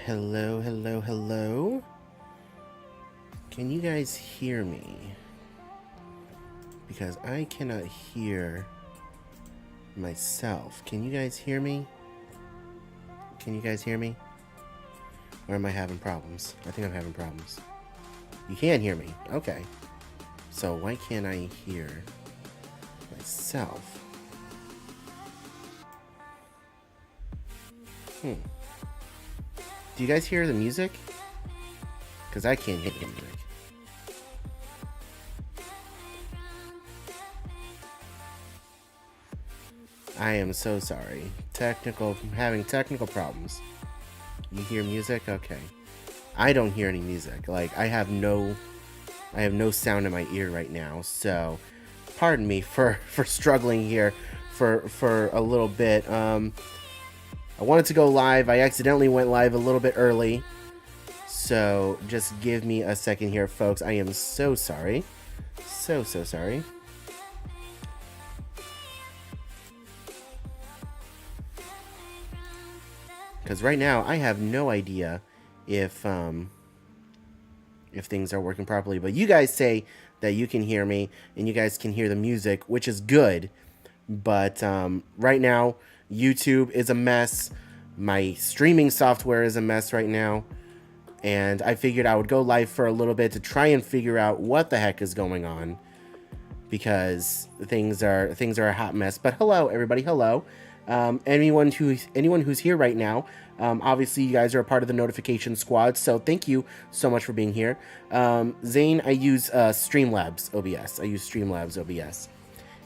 Hello, hello, hello. Can you guys hear me? Because I cannot hear myself. Can you guys hear me? Can you guys hear me? Or am I having problems? I think I'm having problems. You can hear me. Okay. So why can't I hear myself? Do you guys hear the music? Because I can't hear the music. I am so sorry. Having technical problems. You hear music? Okay. I don't hear any music. Like, I have no sound in my ear right now. So, pardon me for struggling here for a little bit. I wanted to go live. I accidentally went live a little bit early. So, just give me a second here, folks. I am so sorry. So sorry. Because right now, I have no idea if things are working properly. But you guys say that you can hear me, and you guys can hear the music, which is good. But right now, YouTube is a mess. My streaming software is a mess right now. And I figured I would go live for a little bit to try and figure out what the heck is going on. Because things are a hot mess. But hello, everybody. Hello. Anyone who's here right now, obviously you guys are a part of the notification squad, so thank you so much for being here. Zane, I use Streamlabs OBS. I use Streamlabs OBS,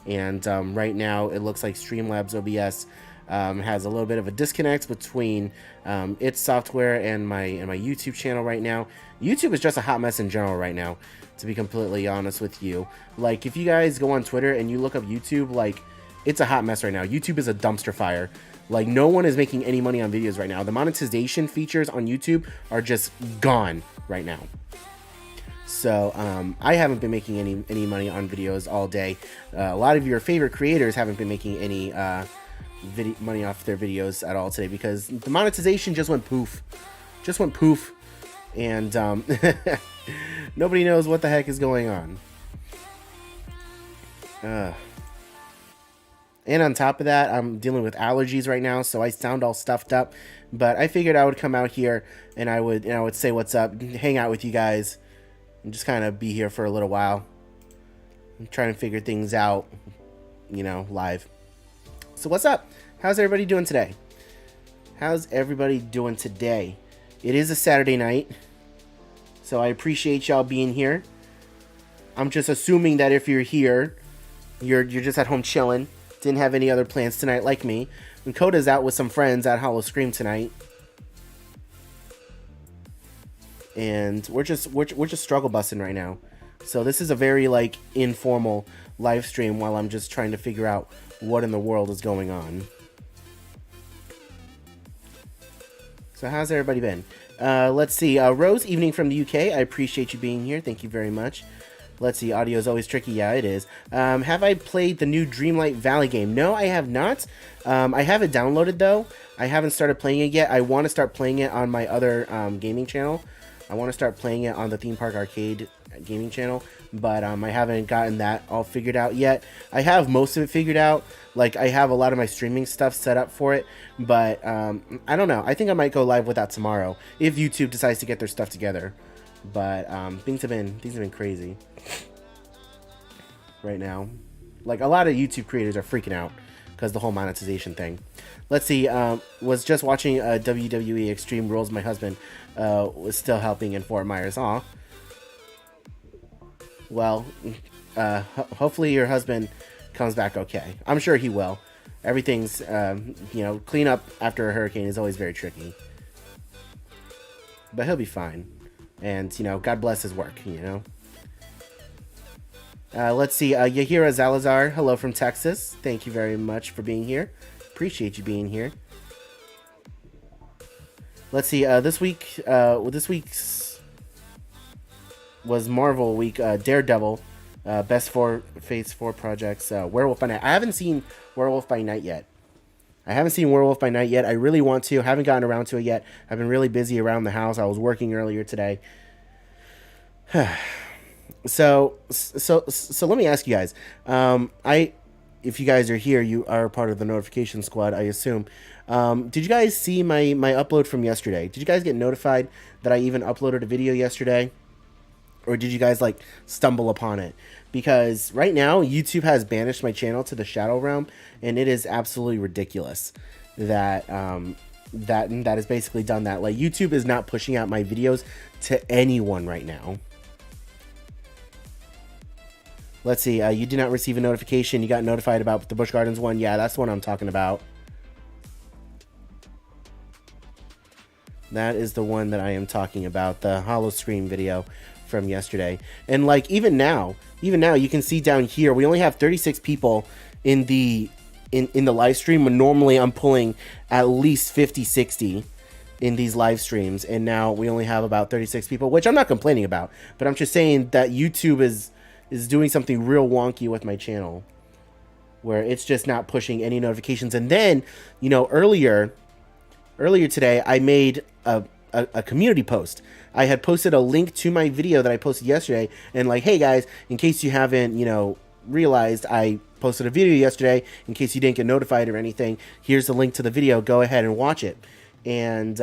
and right now it looks like Streamlabs OBS has a little bit of a disconnect between its software and my YouTube channel right now. YouTube is just a hot mess in general right now, to be completely honest with you. Like, if you guys go on Twitter and you look up YouTube, like, it's a hot mess right now. YouTube is a dumpster fire. Like, no one is making any money on videos right now. The monetization features on YouTube are just gone right now. So, I haven't been making any money on videos all day. A lot of your favorite creators haven't been making any money off their videos at all today because the monetization just went poof. Just went poof. And nobody knows what the heck is going on. And on top of that, I'm dealing with allergies right now, so I sound all stuffed up. But I figured I would come out here and I would say what's up, hang out with you guys, and just kind of be here for a little while. I'm trying to figure things out, live. So what's up? How's everybody doing today? How's everybody doing today? It is a Saturday night, so I appreciate y'all being here. I'm just assuming that if you're here, you're just at home chilling. Didn't have any other plans tonight like me. And Coda's out with some friends at Hollow Scream tonight. And we're just struggle busting right now. So this is a very informal live stream while I'm just trying to figure out what in the world is going on. So how's everybody been? Let's see. Rose, evening from the UK. I appreciate you being here. Thank you very much. Let's see, audio is always tricky. Yeah, it is. Have I played the new Dreamlight Valley game? No, I have not. I have it downloaded, though. I haven't started playing it yet. I want to start playing it on my other gaming channel. I want to start playing it on the Theme Park Arcade gaming channel, but I haven't gotten that all figured out yet. I have most of it figured out. Like, I have a lot of my streaming stuff set up for it, but I don't know. I think I might go live with that tomorrow if YouTube decides to get their stuff together. But things have been crazy right now. Like, a lot of YouTube creators are freaking out because the whole monetization thing. Let's see. Was just watching WWE Extreme Rules. My husband was still helping in Fort Myers. Aw. Well, hopefully your husband comes back okay. I'm sure he will. Everything's clean up after a hurricane is always very tricky. But he'll be fine. And, God bless his work, Let's see. Yahira Zalazar, hello from Texas. Thank you very much for being here. Appreciate you being here. Let's see. This week's was Marvel week. Daredevil, best four Phase 4 projects. Werewolf by Night. I haven't seen Werewolf by Night yet. I really want to. Haven't gotten around to it yet. I've been really busy around the house. I was working earlier today. So let me ask you guys. If you guys are here, you are part of the notification squad, I assume. Did you guys see my upload from yesterday? Did you guys get notified that I even uploaded a video yesterday? Or did you guys like stumble upon it? Because right now YouTube has banished my channel to the Shadow Realm, and it is absolutely ridiculous that that has basically done that. Like, YouTube is not pushing out my videos to anyone right now. Let's see. You did not receive a notification. You got notified about the Busch Gardens one. Yeah, that's the one I'm talking about. That is the one that I am talking about. The Hollow Scream video from yesterday. And like even now you can see down here we only have 36 people in the live stream, when normally I'm pulling at least 50-60 in these live streams, and now we only have about 36 people, which I'm not complaining about, but I'm just saying that YouTube is doing something real wonky with my channel, where it's just not pushing any notifications. And then, you know, earlier today I made a community post. I had posted a link to my video that I posted yesterday, and like, hey guys, in case you haven't, you know, realized, I posted a video yesterday. In case you didn't get notified or anything, here's the link to the video. Go ahead and watch it. And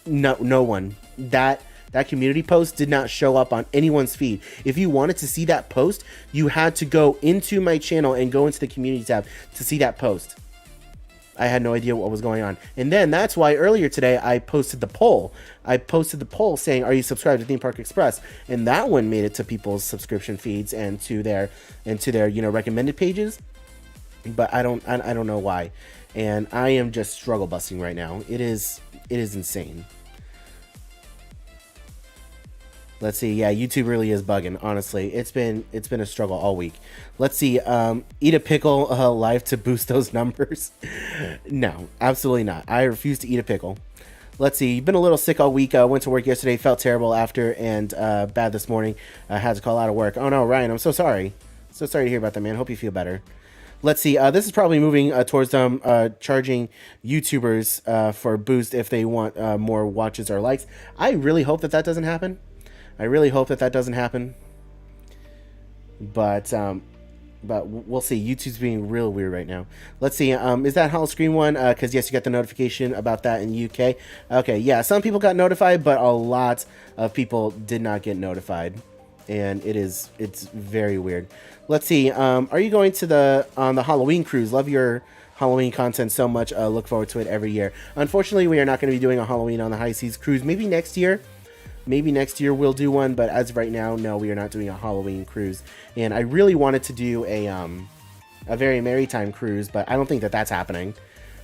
no one, that community post did not show up on anyone's feed. If you wanted to see that post, you had to go into my channel and go into the community tab to see that post. I had no idea what was going on. And then that's why earlier today I posted the poll. Saying, are you subscribed to Theme Park Express? And that one made it to people's subscription feeds and to their you know, recommended pages. But I don't know why. And I am just struggle busting right now. It is insane. Let's see. Yeah, YouTube really is bugging. Honestly, it's been a struggle all week. Let's see. Eat a pickle live to boost those numbers. No, absolutely not. I refuse to eat a pickle. Let's see. You've been a little sick all week. Went to work yesterday. Felt terrible after, and bad this morning. Had to call out of work. Oh no, Ryan, I'm so sorry. So sorry to hear about that, man. Hope you feel better. Let's see. This is probably moving towards them charging YouTubers for boost if they want more watches or likes. I really hope that doesn't happen. But we'll see. YouTube's being real weird right now. Let's see. Is that Hollow Screen one? Because yes, you got the notification about that in the UK. Okay, yeah. Some people got notified, but a lot of people did not get notified, and it's very weird. Let's see. Are you going to the Halloween cruise? Love your Halloween content so much. Look forward to it every year. Unfortunately, we are not going to be doing a Halloween on the High Seas cruise. Maybe next year we'll do one, but as of right now, no, we are not doing a Halloween cruise. And I really wanted to do a Very Merry Time cruise, but I don't think that's happening.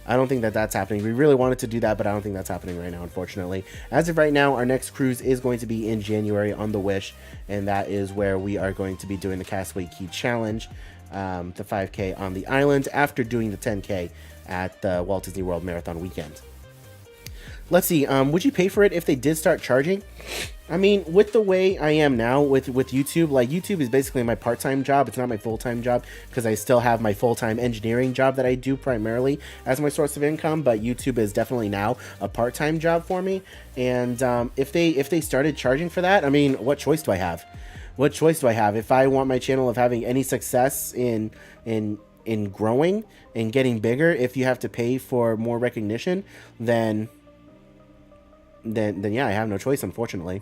We really wanted to do that, but I don't think that's happening right now, unfortunately. As of right now, our next cruise is going to be in January on the Wish, and that is where we are going to be doing the Castaway Key Challenge, the 5K on the island, after doing the 10K at the Walt Disney World Marathon weekend. Let's see. Would you pay for it if they did start charging? I mean, with the way I am now with YouTube, like, YouTube is basically my part-time job. It's not my full-time job, because I still have my full-time engineering job that I do primarily as my source of income. But YouTube is definitely now a part-time job for me. And if they started charging for that, I mean, what choice do I have? If I want my channel of having any success in growing and getting bigger, if you have to pay for more recognition, then yeah, I have no choice, unfortunately.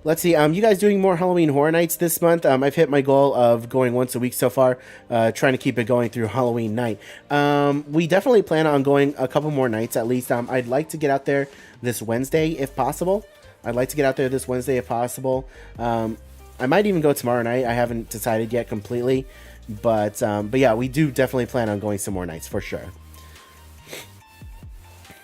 Let's see. You guys doing more Halloween Horror Nights this month? I've hit my goal of going once a week so far, trying to keep it going through Halloween night. We definitely plan on going a couple more nights at least. I'd like to get out there this Wednesday if possible. I might even go tomorrow night. I haven't decided yet completely, but yeah, we do definitely plan on going some more nights for sure.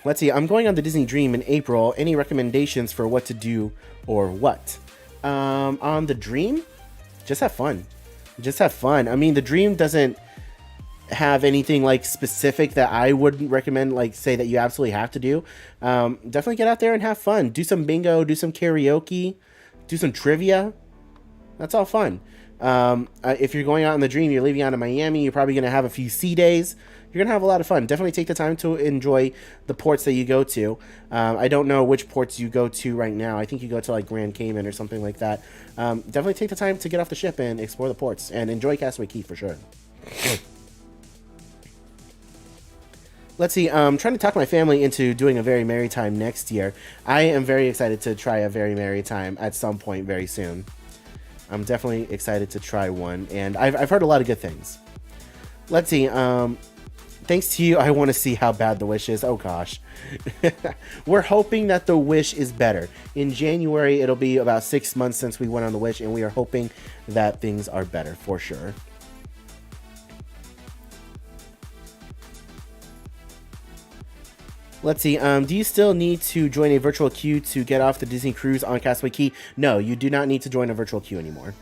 Let's see. I'm going on the Disney Dream in April. Any recommendations for what to do or what? On the Dream, just have fun. I mean, the Dream doesn't... have anything like specific that I would recommend, like say that you absolutely have to do, definitely get out there and have fun. Do some bingo, do some karaoke, do some trivia. That's all fun. If you're going out in the dream, you're leaving out of Miami, you're probably going to have a few sea days. You're going to have a lot of fun. Definitely take the time to enjoy the ports that you go to. I don't know which ports you go to right now. I think you go to like Grand Cayman or something like that. Definitely take the time to get off the ship and explore the ports and enjoy Castaway Cay for sure. Let's see. I'm trying to talk my family into doing a Very Merry Time next year. I am very excited to try a Very Merry Time at some point very soon. I'm definitely excited to try one, and I've heard a lot of good things. Let's see. Thanks to you, I want to see how bad The Wish is. Oh, gosh. We're hoping that The Wish is better. In January, it'll be about 6 months since we went on The Wish, and we are hoping that things are better for sure. Let's see. Do you still need to join a virtual queue to get off the Disney cruise on Castaway Cay? No, you do not need to join a virtual queue anymore.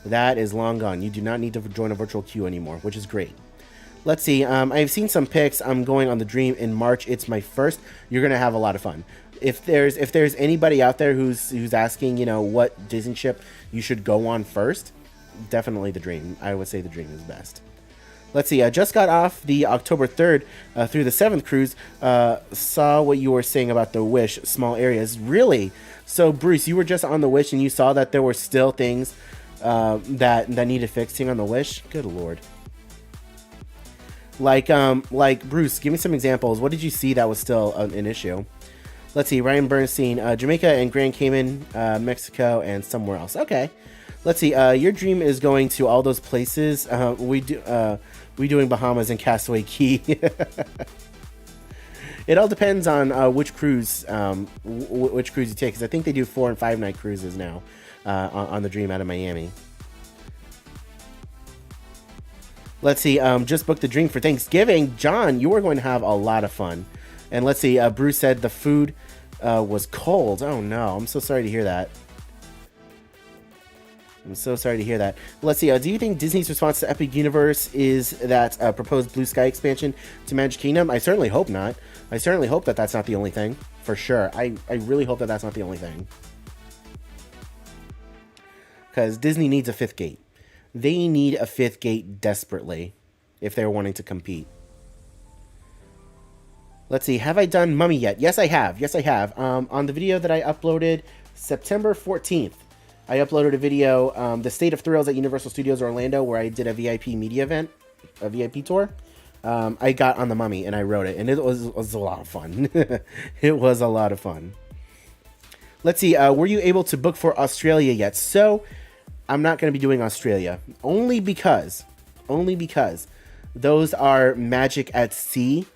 That is long gone. You do not need to join a virtual queue anymore, which is great. Let's see. I've seen some pics. I'm going on the Dream in March. It's my first. You're gonna have a lot of fun. If there's anybody out there who's asking, you know, what Disney ship you should go on first, definitely the Dream. I would say the Dream is best. Let's see. I just got off the October 3rd through the 7th cruise. Saw what you were saying about the Wish small areas. Really? So Bruce, you were just on the Wish and you saw that there were still things that needed fixing on the Wish. Good Lord. Like Bruce, give me some examples. What did you see that was still an issue? Let's see. Ryan Bernstein, Jamaica and Grand Cayman, Mexico, and somewhere else. Okay. Let's see. Your dream is going to all those places. We doing Bahamas and Castaway Cay. It all depends on which cruise you take. Because I think they do 4 and 5 night cruises now on the Dream out of Miami. Let's see. Just booked the Dream for Thanksgiving. John, you are going to have a lot of fun. And let's see. Bruce said the food was cold. Oh no, I'm so sorry to hear that. I'm so sorry to hear that. Let's see. Do you think Disney's response to Epic Universe is that proposed Blue Sky expansion to Magic Kingdom? I certainly hope not. I certainly hope that that's not the only thing. For sure. I really hope that that's not the only thing. Because Disney needs a 5th gate. They need a 5th gate desperately if they're wanting to compete. Let's see. Have I done Mummy yet? Yes, I have. Yes, I have. On the video that I uploaded September 14th, I uploaded a video, The State of Thrills at Universal Studios Orlando, where I did a VIP media event, a VIP tour. I got on the Mummy and I wrote it, and it was a lot of fun. It was a lot of fun. Let's see. Were you able to book for Australia yet? So I'm not going to be doing Australia only because those are Magic at Sea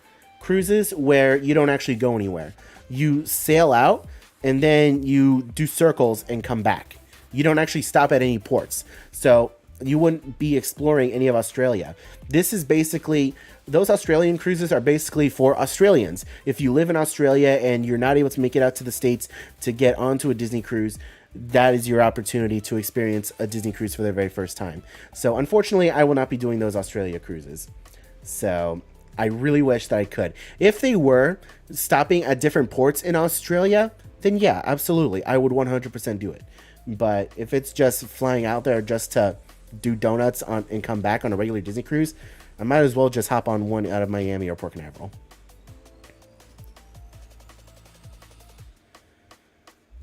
cruises where you don't actually go anywhere. You sail out and then you do circles and come back. You don't actually stop at any ports. So you wouldn't be exploring any of Australia. This is basically, those Australian cruises are basically for Australians. If you live in Australia and you're not able to make it out to the States to get onto a Disney cruise, that is your opportunity to experience a Disney cruise for the very first time. So unfortunately, I will not be doing those Australia cruises. So I really wish that I could. If they were stopping at different ports in Australia, then yeah, absolutely. I would 100% do it. But if it's just flying out there just to do donuts and come back on a regular Disney cruise, I might as well just hop on one out of Miami or Port Canaveral.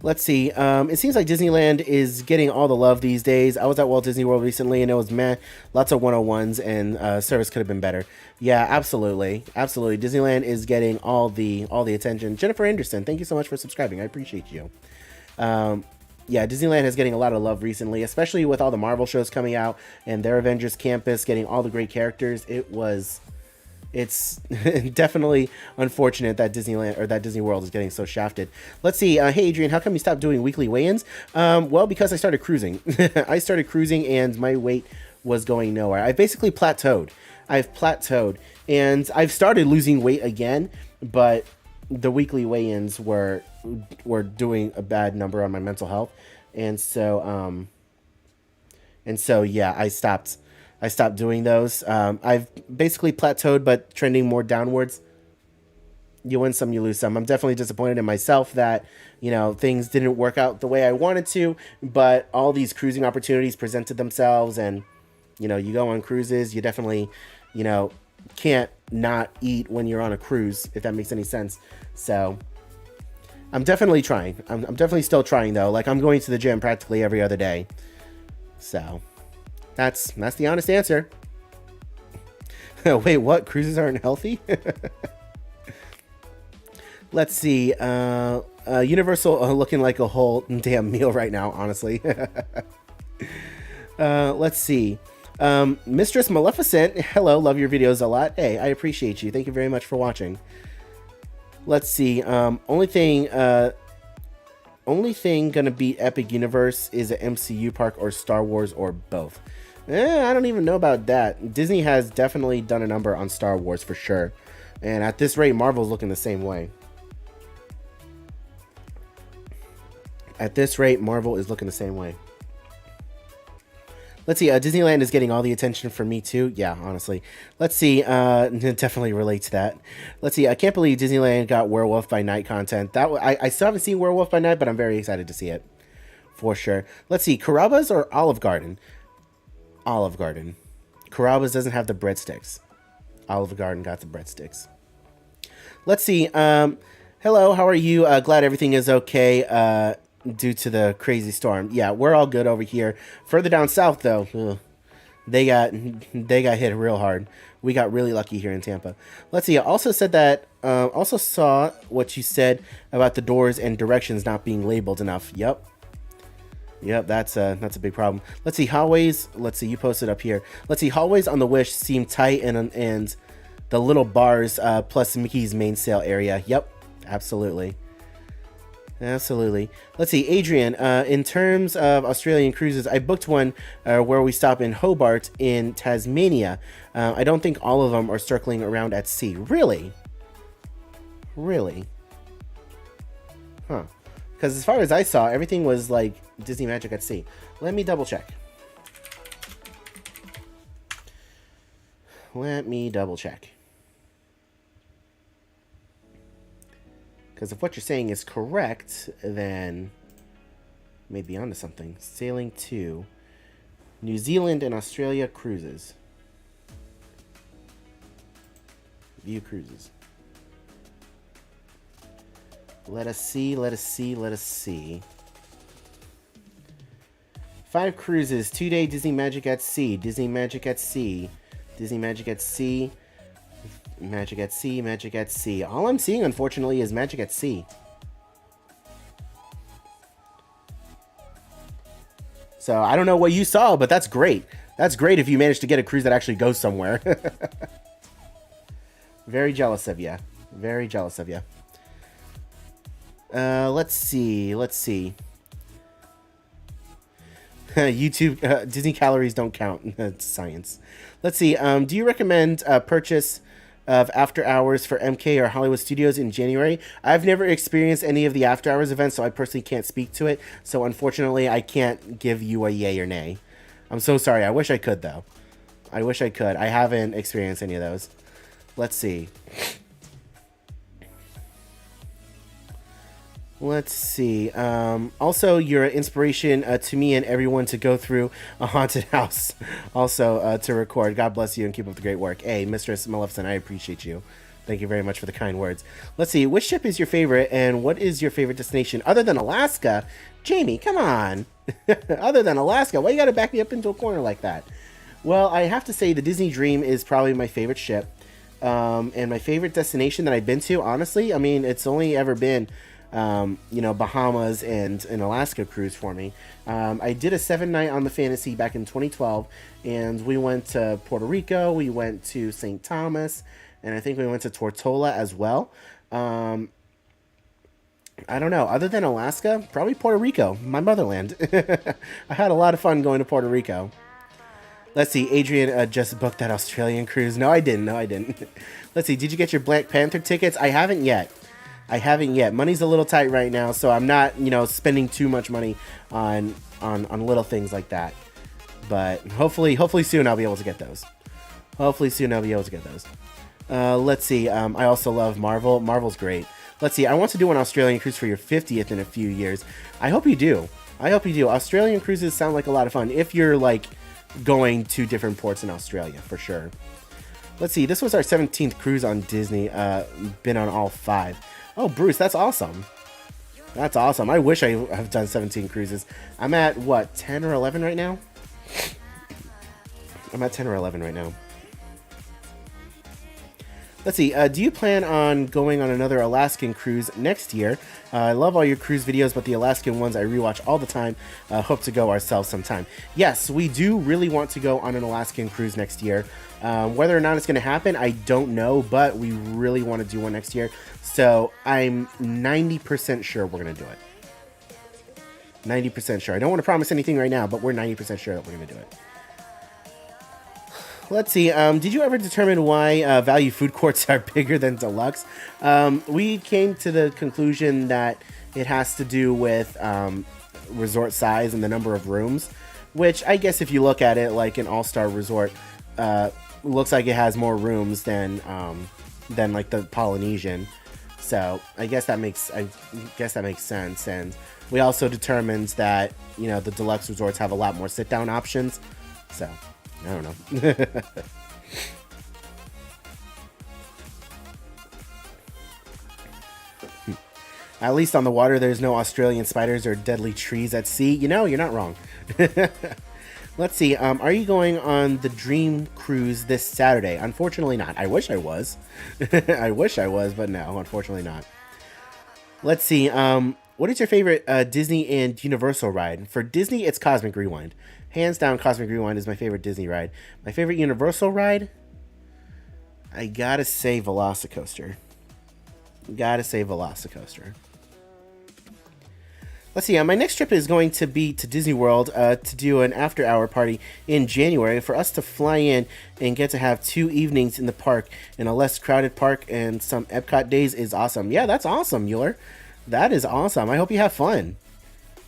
Let's see. It seems like Disneyland is getting all the love these days. I was at Walt Disney World recently, and it was lots of 101s, and service could have been better. Yeah, absolutely, absolutely. Disneyland is getting all the attention. Jennifer Anderson, thank you so much for subscribing. I appreciate you. Yeah, Disneyland is getting a lot of love recently, especially with all the Marvel shows coming out and their Avengers Campus getting all the great characters. It's definitely unfortunate that Disneyland or that Disney World is getting so shafted. Let's see. Hey, Adrian, how come you stopped doing weekly weigh-ins? Well, because I started cruising. I started cruising and my weight was going nowhere. I basically plateaued. I've plateaued and I've started losing weight again, but the weekly weigh-ins were doing a bad number on my mental health. And so yeah, I stopped I stopped doing those. I've basically plateaued, but trending more downwards. You win some, you lose some. I'm definitely disappointed in myself that, things didn't work out the way I wanted to, but all these cruising opportunities presented themselves, and, you go on cruises, you definitely, can't not eat when you're on a cruise, if that makes any sense. So I'm definitely trying. I'm definitely still trying, though. Like, I'm going to the gym practically every other day. So that's the honest answer. Wait, what? Cruises aren't healthy? Let's see. Universal looking like a whole damn meal right now, honestly. Let's see. Mistress Maleficent, hello, love your videos a lot. Hey, I appreciate you. Thank you very much for watching. Let's see. Only thing gonna beat Epic Universe is an MCU park or Star Wars or both. I don't even know about that. Disney has definitely done a number on Star Wars for sure. And at this rate, Marvel's looking the same way. At this rate, Marvel is looking the same way. Let's see. Disneyland is getting all the attention from me too. Yeah, honestly. Let's see. Definitely relate to that. Let's see. I can't believe Disneyland got Werewolf by Night content. I still haven't seen Werewolf by Night, but I'm very excited to see it for sure. Let's see. Carrabba's or Olive Garden? Olive Garden. Carrabba's doesn't have the breadsticks. Olive Garden got the breadsticks. Let's see. Hello. How are you? Glad everything is okay. Due to the crazy storm. Yeah, we're all good over here. Further down south, though, they got hit real hard. We got really lucky here in Tampa. Let's see. I also said that. Also saw what you said about the doors and directions not being labeled enough. Yep. That's a big problem. Let's see. Hallways. Let's see. You posted up here. Let's see. Hallways on the Wish seem tight and the little bars plus Mickey's main sale area. Yep. Absolutely. Let's see, Adrian, in terms of Australian cruises, I booked one where we stop in Hobart in Tasmania. I don't think all of them are circling around at sea. Really? Huh. Because as far as I saw, everything was like Disney Magic at Sea. Let me double check. Because if what you're saying is correct, then maybe onto something. Sailing to New Zealand and Australia cruises. View cruises. Let us see. 5 cruises, 2-day Disney Magic at Sea. Magic at Sea. All I'm seeing, unfortunately, is Magic at Sea. So I don't know what you saw, but that's great. That's great if you managed to get a cruise that actually goes somewhere. Very jealous of you. Let's see. YouTube, Disney calories don't count. It's science. Let's see. Do you recommend purchase of after hours for MK or Hollywood Studios in January? I've never experienced any of the after hours events, so I personally can't speak to it. So unfortunately, I can't give you a yay or nay. I'm so sorry. I wish I could, though. I haven't experienced any of those. Let's see. Also, you're an inspiration to me and everyone to go through a haunted house. Also, to record. God bless you and keep up the great work. Hey, Mistress Maleficent, I appreciate you. Thank you very much for the kind words. Let's see. Which ship is your favorite, and what is your favorite destination other than Alaska? Jamie, come on. Other than Alaska, why you gotta back me up into a corner like that? Well, I have to say the Disney Dream is probably my favorite ship. And my favorite destination that I've been to, honestly, I mean, it's only ever been Bahamas and an Alaska cruise for me. I did a 7-night on the Fantasy back in 2012, and we went to Puerto Rico, we went to St. Thomas, and I think we went to Tortola as well. I don't know, other than Alaska, probably Puerto Rico, my motherland. I had a lot of fun going to Puerto Rico. Let's see, Adrian just booked that Australian cruise. No, I didn't. Let's see, did you get your Black Panther tickets? I haven't yet. Money's a little tight right now, so I'm not, spending too much money on little things like that. But hopefully soon I'll be able to get those. Let's see. I also love Marvel. Marvel's great. Let's see. I want to do an Australian cruise for your 50th in a few years. I hope you do. Australian cruises sound like a lot of fun if you're like going to different ports in Australia, for sure. Let's see. This was our 17th cruise on Disney. Been on all 5. Oh, Bruce, that's awesome. That's awesome. I wish I have done 17 cruises. I'm at, what, 10 or 11 right now? Let's see. Do you plan on going on another Alaskan cruise next year? I love all your cruise videos, but the Alaskan ones I rewatch all the time. Hope to go ourselves sometime. Yes, we do really want to go on an Alaskan cruise next year. Whether or not it's going to happen, I don't know, but we really want to do one next year. So I'm 90% sure we're going to do it. 90% sure. I don't want to promise anything right now, but we're 90% sure that we're going to do it. Let's see. Did you ever determine why value food courts are bigger than deluxe? We came to the conclusion that it has to do with resort size and the number of rooms, which I guess if you look at it like an all-star resort, looks like it has more rooms than like the Polynesian. So I guess that makes sense. And we also determined that, you know, the deluxe resorts have a lot more sit-down options. So I don't know. At least on the water, there's no Australian spiders or deadly trees at sea. You know, you're not wrong. Let's see. Are you going on the Dream Cruise this Saturday? Unfortunately not. I wish I was. I wish I was, but no, unfortunately not. Let's see. What is your favorite Disney and Universal ride? For Disney, it's Cosmic Rewind. Hands down, Cosmic Rewind is my favorite Disney ride. My favorite Universal ride? I gotta say Velocicoaster. Let's see, my next trip is going to be to Disney World to do an after-hour party in January. For us to fly in and get to have 2 evenings in the park in a less crowded park and some Epcot days is awesome. Yeah, that's awesome, Mueller. That is awesome. I hope you have fun.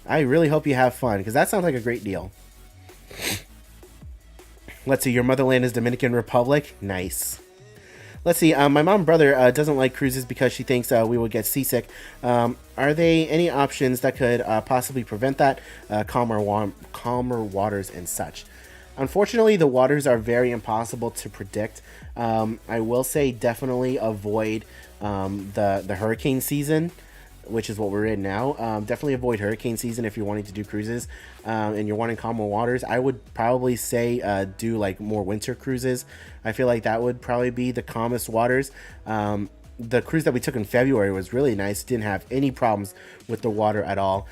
I really hope you have fun, because that sounds like a great deal. Let's see, your motherland is Dominican Republic. Nice. Let's see, my mom and brother doesn't like cruises because she thinks we will get seasick. Are there any options that could possibly prevent that? Calmer waters and such. Unfortunately, the waters are very impossible to predict. I will say definitely avoid the hurricane season, which is what we're in now. Definitely avoid hurricane season if you're wanting to do cruises and you're wanting calmer waters. I would probably say do like more winter cruises. I feel like that would probably be the calmest waters. The cruise that we took in February was really nice. Didn't have any problems with the water at all.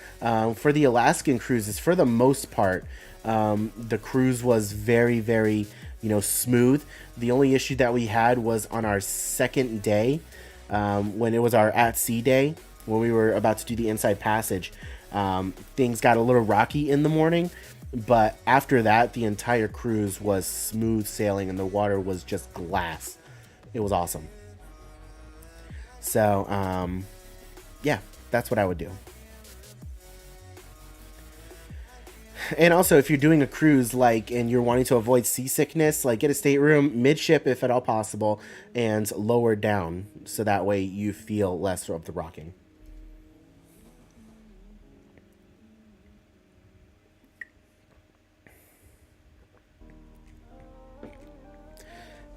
For the Alaskan cruises, for the most part, the cruise was very, very, smooth. The only issue that we had was on our second day, when it was our at sea day, when we were about to do the Inside Passage. Things got a little rocky in the morning, but after that, the entire cruise was smooth sailing and the water was just glass. It was awesome. So, yeah, that's what I would do. And also, if you're doing a cruise, and you're wanting to avoid seasickness, get a stateroom midship if at all possible, and lower down, so that way you feel less of the rocking.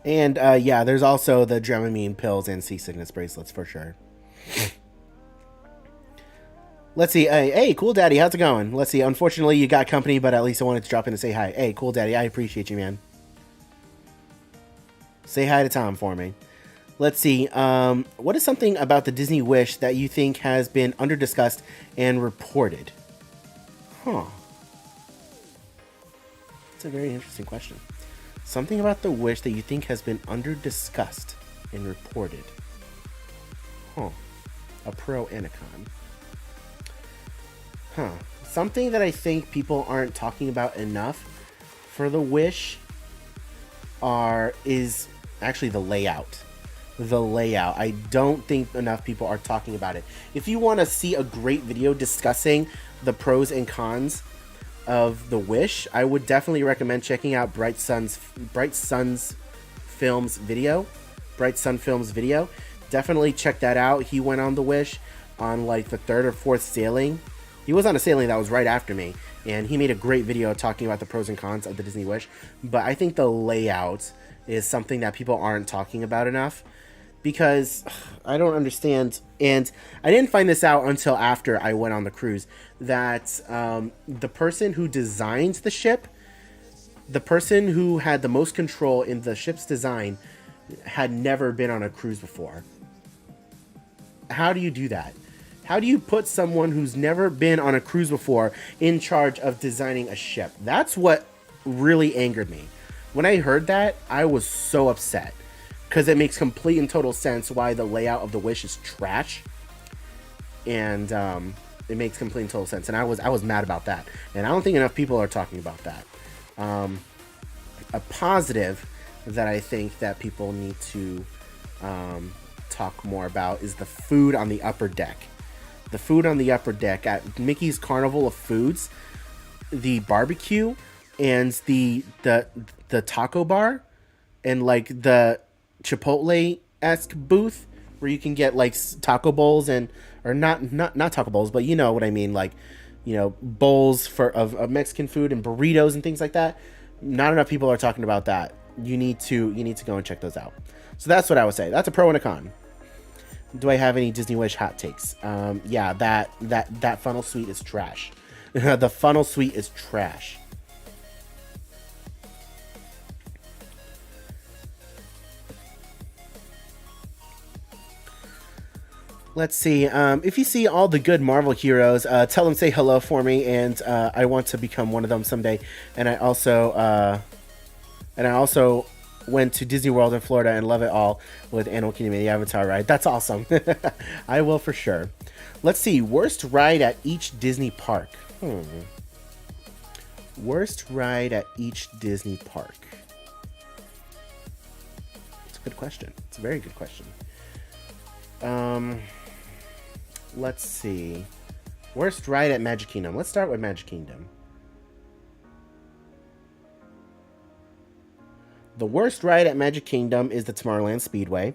And, yeah, there's also the Dramamine pills and seasickness bracelets for sure. Let's see. Hey, Cool Daddy, how's it going? Let's see. Unfortunately, you got company, but at least I wanted to drop in and say hi. Hey, Cool Daddy, I appreciate you, man. Say hi to Tom for me. Let's see. What is something about the Disney Wish that you think has been under-discussed and reported? Huh. That's a very interesting question. Something about the Wish that you think has been under-discussed and reported. Huh. A pro and a con. Huh. Something that I think people aren't talking about enough for the Wish is actually the layout. The layout. I don't think enough people are talking about it. If you want to see a great video discussing the pros and cons of the Wish, I would definitely recommend checking out Bright Sun's Films video. Bright Sun Films video. Definitely check that out. He went on the Wish on like the third or fourth sailing. He was on a sailing that was right after me, and he made a great video talking about the pros and cons of the Disney Wish. But I think the layout is something that people aren't talking about enough, because I don't understand, and I didn't find this out until after I went on the cruise, that the person who designed the ship, the person who had the most control in the ship's design, had never been on a cruise before. How do you do that? How do you put someone who's never been on a cruise before in charge of designing a ship? That's what really angered me. When I heard that, I was so upset, because it makes complete and total sense why the layout of the Wish is trash, and it makes complete and total sense. And I was mad about that, and I don't think enough people are talking about that. A positive that I think that people need to talk more about is the food on the upper deck. The food on the upper deck at Mickey's Carnival of Foods, the barbecue and the taco bar and like the Chipotle-esque booth where you can get like taco bowls and, or not taco bowls, but you know what I mean, like, you know, bowls of Mexican food and burritos and things like that. Not enough people are talking about that. You need to go and check those out. So that's what I would say. That's a pro and a con. Do I have any Disney Wish hot takes? Yeah, that funnel suite is trash. The funnel suite is trash. Let's see. If you see all the good Marvel heroes, tell them say hello for me, and I want to become one of them someday. And I also went to Disney World in Florida and love it all with Animal Kingdom and the Avatar ride. That's awesome. I will for sure. Let's see. Worst ride at each Disney park. Worst ride at each Disney park. It's a good question. It's a very good question. Let's see. Worst ride at Magic Kingdom. Let's start with Magic Kingdom. The worst ride at Magic Kingdom is the Tomorrowland Speedway.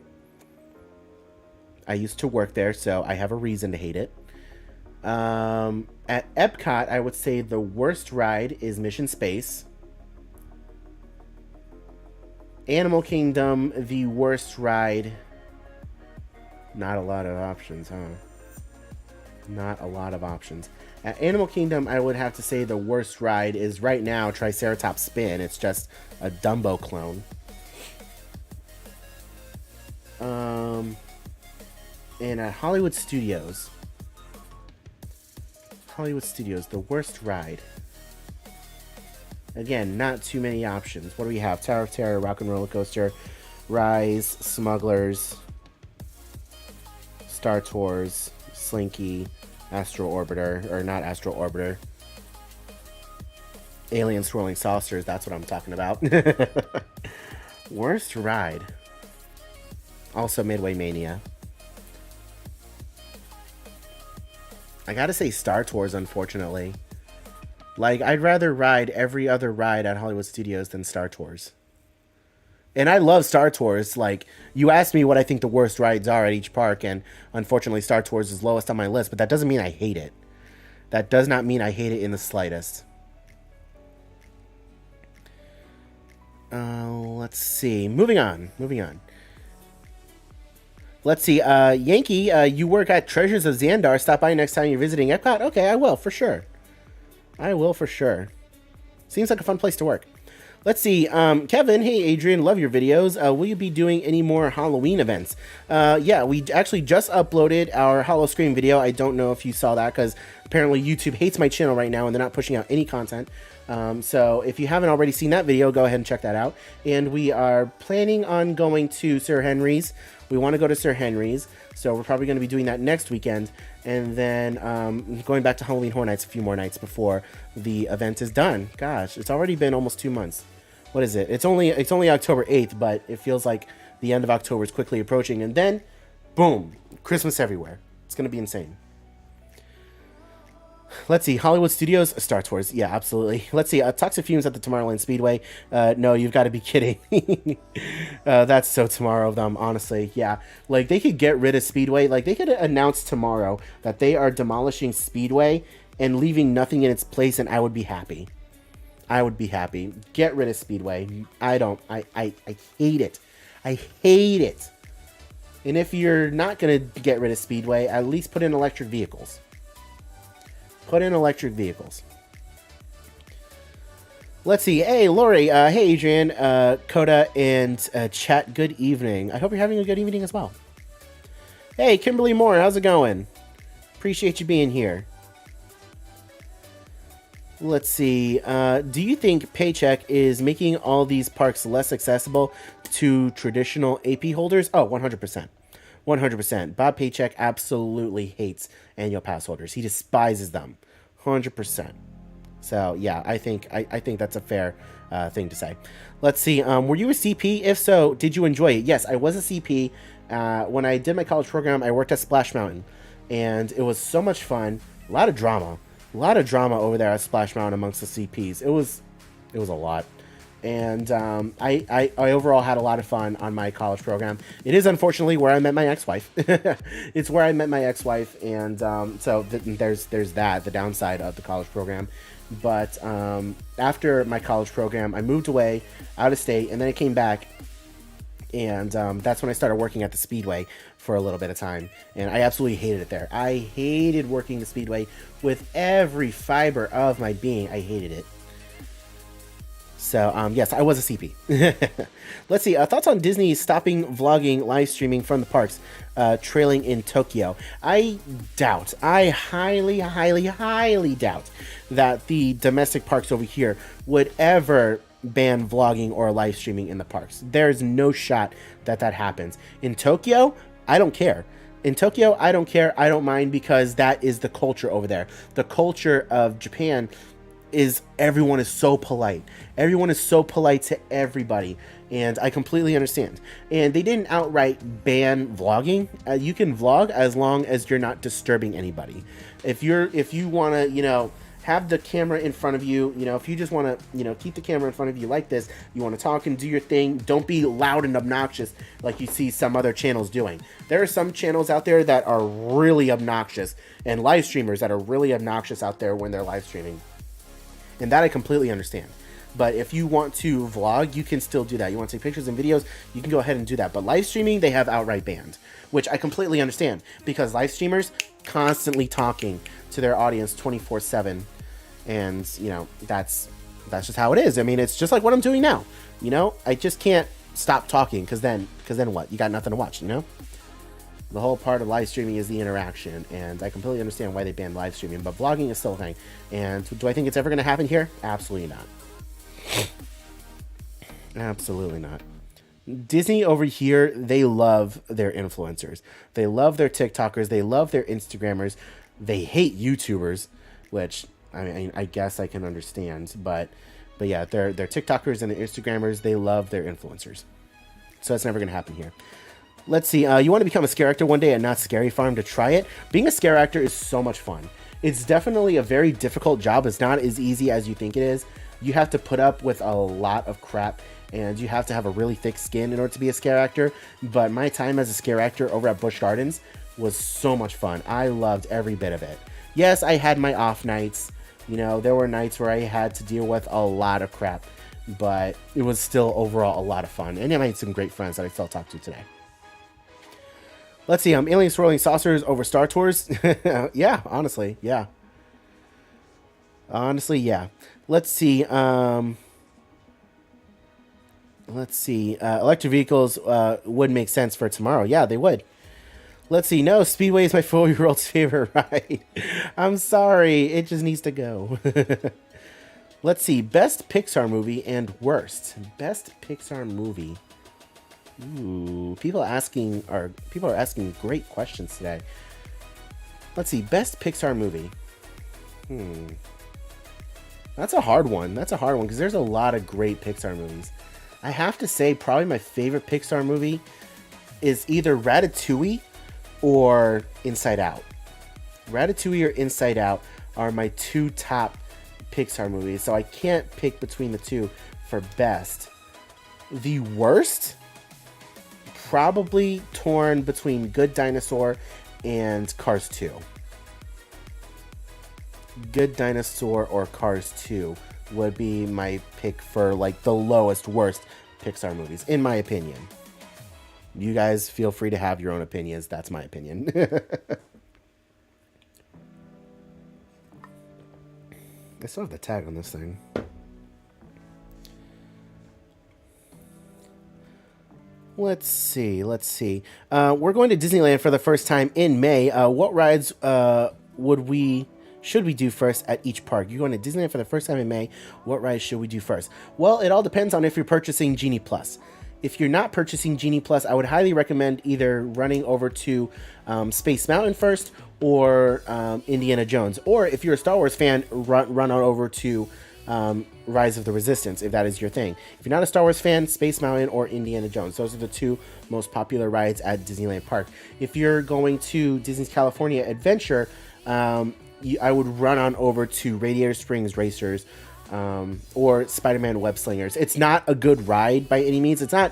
I used to work there, so I have a reason to hate it. At Epcot, I would say the worst ride is Mission Space. Animal Kingdom, the worst ride. Not a lot of options, huh? Not a lot of options. At Animal Kingdom, I would have to say the worst ride is right now Triceratops Spin. It's just a Dumbo clone. And at Hollywood Studios, the worst ride. Again, not too many options. What do we have? Tower of Terror, Rock and Roller Coaster, Rise, Smugglers, Star Tours, Slinky, Astro Orbiter, or not Astro Orbiter. Alien Swirling Saucers, that's what I'm talking about. Worst ride. Also Midway Mania. I gotta say Star Tours, unfortunately. Like, I'd rather ride every other ride at Hollywood Studios than Star Tours. And I love Star Tours. Like, you asked me what I think the worst rides are at each park, and unfortunately Star Tours is lowest on my list, but that doesn't mean I hate it. That does not mean I hate it in the slightest. Let's see. Moving on. Let's see. Yankee, you work at Treasures of Xandar. Stop by next time you're visiting Epcot. Okay, I will, for sure. Seems like a fun place to work. Let's see. Kevin, hey, Adrian, love your videos. Will you be doing any more Halloween events? Yeah, we actually just uploaded our Hollow Scream video. I don't know if you saw that, because apparently YouTube hates my channel right now, and they're not pushing out any content. So if you haven't already seen that video, go ahead and check that out. And we are planning on going to Sir Henry's. We want to go to Sir Henry's, so we're probably going to be doing that next weekend. And then going back to Halloween Horror Nights a few more nights before the event is done. Gosh, it's already been almost 2 months. What is it? It's only October 8th, but it feels like the end of October is quickly approaching. And then, boom, Christmas everywhere. It's going to be insane. Let's see. Hollywood Studios, Star Tours. Yeah, absolutely. Let's see. Toxic fumes at the Tomorrowland Speedway. No, you've got to be kidding. That's so tomorrow of them, honestly. Yeah. Like, they could get rid of Speedway. Like, they could announce tomorrow that they are demolishing Speedway and leaving nothing in its place, and I would be happy. I would be happy. Get rid of Speedway. I hate it. I hate it. And if you're not going to get rid of Speedway, at least put in electric vehicles. Put in electric vehicles. Let's see. Hey, Lori. Hey, Adrian, Coda, and chat. Good evening. I hope you're having a good evening as well. Hey, Kimberly Moore. How's it going? Appreciate you being here. Let's see. Do you think Paycheck is making all these parks less accessible to traditional AP holders? Oh, 100%. 100%. Bob Paycheck absolutely hates annual pass holders. He despises them. 100%. So, yeah, I think that's a fair thing to say. Let's see. Were you a CP? If so, did you enjoy it? Yes, I was a CP. When I did my college program, I worked at Splash Mountain. And it was so much fun. A lot of drama. A lot of drama over there at Splash Mountain amongst the CPs. It was a lot. And I overall had a lot of fun on my college program. It is unfortunately where I met my ex-wife. It's where I met my ex-wife, and so there's that, the downside of the college program. But after my college program, I moved away out of state, and then I came back, and that's when I started working at the Speedway for a little bit of time, and I absolutely hated it there. I hated working the Speedway with every fiber of my being. I hated it. So, yes, I was a CP. Let's see. Thoughts on Disney stopping vlogging, live streaming from the parks, trailing in Tokyo. I highly, highly, highly doubt that the domestic parks over here would ever ban vlogging or live streaming in the parks. There's no shot that happens. In Tokyo, I don't care. In Tokyo, I don't care. I don't mind, because that is the culture over there. The culture of Japan is everyone is so polite. Everyone is so polite to everybody, and I completely understand. And they didn't outright ban vlogging. You can vlog as long as you're not disturbing anybody. If you want to, have the camera in front of you, if you just want to, keep the camera in front of you like this, you want to talk and do your thing, don't be loud and obnoxious like you see some other channels doing. There are some channels out there that are really obnoxious, and live streamers that are really obnoxious out there when they're live streaming. And that I completely understand. But if you want to vlog, you can still do that. You want to take pictures and videos, you can go ahead and do that. But live streaming, they have outright banned, which I completely understand, because live streamers constantly talking to their audience 24/7. And, that's just how it is. I mean, it's just like what I'm doing now. I just can't stop talking, because then what? You got nothing to watch, The whole part of live streaming is the interaction, and I completely understand why they banned live streaming, but vlogging is still a thing. And do I think it's ever going to happen here? Absolutely not. Absolutely not. Disney over here, they love their influencers. They love their TikTokers. They love their Instagrammers. They hate YouTubers, which, I mean, I guess I can understand. But yeah, their TikTokers and their Instagrammers, they love their influencers. So that's never going to happen here. Let's see. You want to become a scare actor one day at Not Scary Farm to try it? Being a scare actor is so much fun. It's definitely a very difficult job. It's not as easy as you think it is. You have to put up with a lot of crap, and you have to have a really thick skin in order to be a scare actor. But my time as a scare actor over at Busch Gardens was so much fun. I loved every bit of it. Yes, I had my off nights. There were nights where I had to deal with a lot of crap, but it was still overall a lot of fun. And I made some great friends that I still talk to today. Let's see. Alien swirling saucers over Star Tours. Yeah, honestly, yeah. Honestly, yeah. Let's see. Electric vehicles would make sense for tomorrow. Yeah, they would. Let's see. No, Speedway is my 4-year-old's favorite ride. I'm sorry. It just needs to go. Let's see. Best Pixar movie and worst. Best Pixar movie. Ooh, people are asking great questions today. Let's see. Best Pixar movie. That's a hard one. Because there's a lot of great Pixar movies. I have to say, probably my favorite Pixar movie is either Ratatouille or Inside Out. Ratatouille or Inside Out are my two top Pixar movies, so I can't pick between the two for best. The worst, probably torn between Good Dinosaur and Cars 2. Good Dinosaur or Cars 2 would be my pick for like the lowest, worst Pixar movies, in my opinion. You guys feel free to have your own opinions. That's my opinion. I still have the tag on this thing. Let's see. We're going to Disneyland for the first time in May. What rides should we do first at each park? You're going to Disneyland for the first time in May. What rides should we do first? Well, it all depends on if you're purchasing Genie Plus. If you're not purchasing Genie Plus, I would highly recommend either running over to Space Mountain first or Indiana Jones. Or if you're a Star Wars fan, run on over to Rise of the Resistance, if that is your thing. If you're not a Star Wars fan, Space Mountain or Indiana Jones. Those are the two most popular rides at Disneyland Park. If you're going to Disney's California Adventure, I would run on over to Radiator Springs Racers or Spider-Man Web Slingers. It's not a good ride by any means. It's not,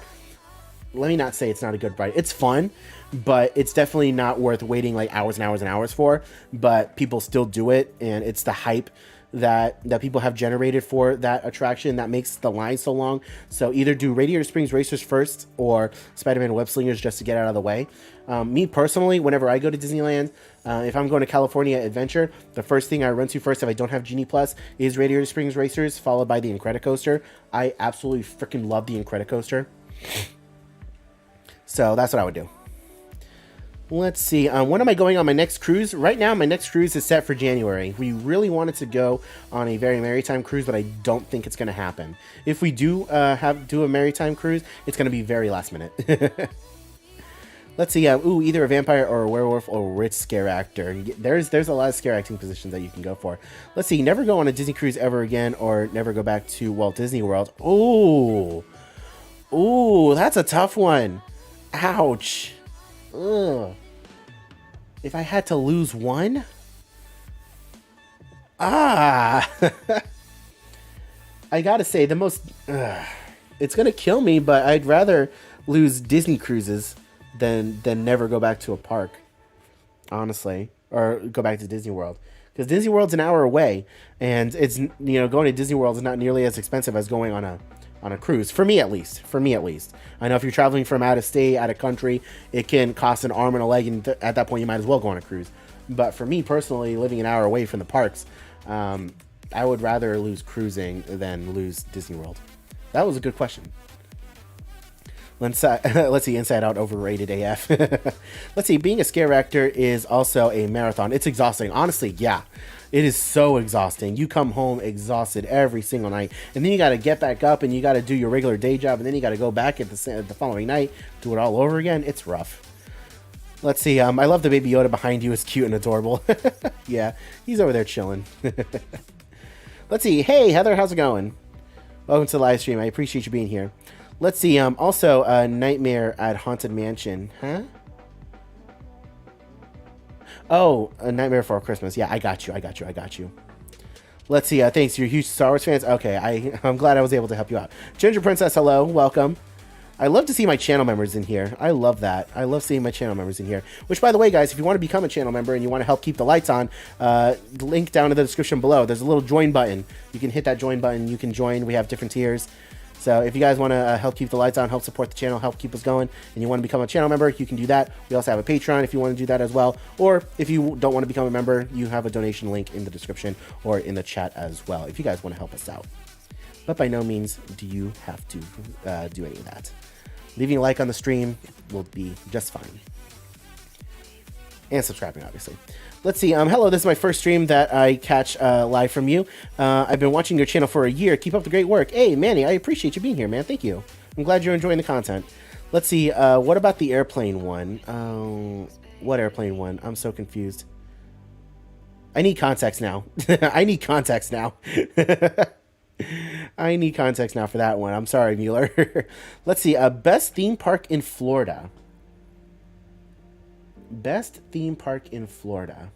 let me not say it's not a good ride. It's fun, but it's definitely not worth waiting like hours and hours and hours for. But people still do it, and it's the hype that people have generated for that attraction that makes the line so long. So either do Radiator Springs Racers first or Spider-Man Web Slingers just to get out of the way. Me personally, whenever I go to Disneyland, if I'm going to California Adventure, the first thing I run to first if I don't have Genie Plus is Radiator Springs Racers, followed by the Incredicoaster. I absolutely freaking love the Incredicoaster. So that's what I would do. Let's see. When am I going on my next cruise? Right now, my next cruise is set for January. We really wanted to go on a Very Maritime cruise, but I don't think it's going to happen. If we do do a Maritime cruise, it's going to be very last minute. Let's see. Either a vampire or a werewolf or a rich scare actor. There's a lot of scare acting positions that you can go for. Let's see. Never go on a Disney cruise ever again, or never go back to Walt Disney World. Ooh, that's a tough one. Ouch. Ugh. If I had to lose one? I gotta say, the most... it's gonna kill me, but I'd rather lose Disney cruises than never go back to a park. Honestly. Or go back to Disney World. Because Disney World's an hour away, and it's, going to Disney World is not nearly as expensive as going on a cruise, for me at least. I know if you're traveling from out of state, out of country, it can cost an arm and a leg, and at that point you might as well go on a cruise. But for me personally, living an hour away from the parks, I would rather lose cruising than lose Disney World. That was a good question. Let's see, Inside Out overrated AF. Let's see, being a scare actor is also a marathon. It's exhausting. Honestly, yeah. It is so exhausting. You come home exhausted every single night, and then you got to get back up, and you got to do your regular day job, and then you got to go back at the following night, do it all over again. It's rough. Let's see. I love the Baby Yoda behind you. It's cute and adorable. Yeah, he's over there chilling. Let's see. Hey, Heather, how's it going? Welcome to the live stream. I appreciate you being here. Let's see. Also, Nightmare at Haunted Mansion. Huh? Oh, A Nightmare Before Christmas. Yeah, I got you. Let's see. Thanks. You're huge Star Wars fans? Okay, I'm glad I was able to help you out. Ginger Princess, hello. Welcome. I love to see my channel members in here. I love that. I love seeing my channel members in here. Which, by the way, guys, if you want to become a channel member and you want to help keep the lights on, link down in the description below. There's a little join button. You can hit that join button. You can join. We have different tiers. So if you guys want to help keep the lights on, help support the channel, help keep us going, and you want to become a channel member, you can do that. We also have a Patreon if you want to do that as well. Or if you don't want to become a member, you have a donation link in the description or in the chat as well, if you guys want to help us out. But by no means do you have to do any of that. Leaving a like on the stream will be just fine. And subscribing, obviously. Let's see. Hello, this is my first stream that I catch live from you. I've been watching your channel for a year. Keep up the great work. Hey, Manny, I appreciate you being here, man. Thank you. I'm glad you're enjoying the content. Let's see. What about the airplane one? What airplane one? I'm so confused. I need context now. I need context now. I need context now for that one. I'm sorry, Mueller. Let's see. Best theme park in Florida. Best theme park in Florida.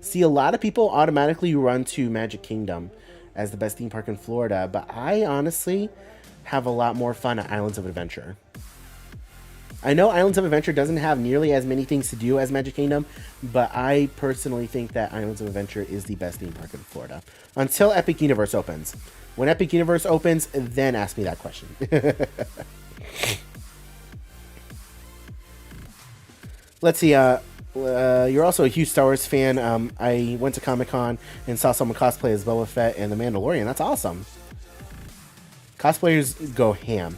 See, a lot of people automatically run to Magic Kingdom as the best theme park in Florida, but I honestly have a lot more fun at Islands of Adventure. I know Islands of Adventure doesn't have nearly as many things to do as Magic Kingdom, but I personally think that Islands of Adventure is the best theme park in Florida. Until Epic Universe opens. When Epic Universe opens, then ask me that question. Let's see, you're also a huge Star Wars fan. I went to Comic-Con and saw someone cosplay as Boba Fett and The Mandalorian. That's awesome. Cosplayers go ham.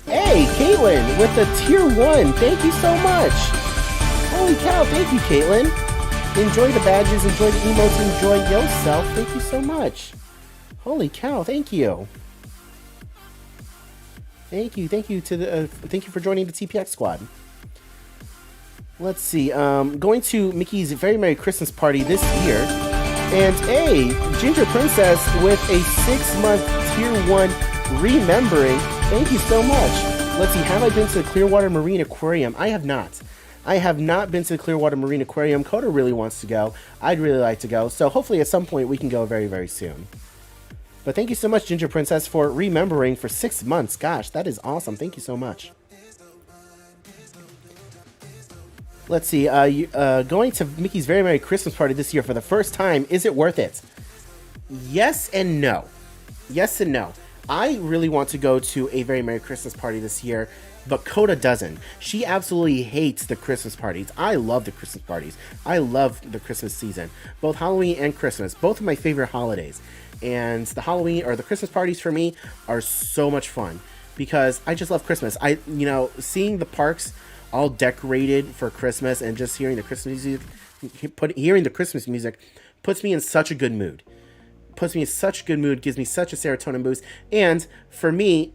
Hey, Caitlin, with the tier 1. Thank you so much. Holy cow, thank you, Caitlin. Enjoy the badges, enjoy the emotes, enjoy yourself. Thank you so much. Holy cow, thank you. Thank you to the thank you for joining the TPX squad. Let's see. Going to Mickey's Very Merry Christmas Party this year. And a Ginger Princess with a 6-month tier 1 remembering. Thank you so much. Let's see. Have I been to the Clearwater Marine Aquarium? I have not. I have not been to the Clearwater Marine Aquarium. Coda really wants to go. I'd really like to go. So hopefully at some point we can go very, very soon. But thank you so much, Ginger Princess, for remembering for 6 months. Gosh, that is awesome. Thank you so much. Let's see. Going to Mickey's Very Merry Christmas Party this year for the first time. Is it worth it? Yes and no. Yes and no. I really want to go to a Very Merry Christmas Party this year, but Coda doesn't. She absolutely hates the Christmas parties. I love the Christmas parties. I love the Christmas season. Both Halloween and Christmas. Both of my favorite holidays. And the Halloween or the Christmas parties for me are so much fun because I just love Christmas. Seeing the parks all decorated for Christmas and just hearing the Christmas music puts me in such a good mood. Puts me in such a good mood, gives me such a serotonin boost. And for me,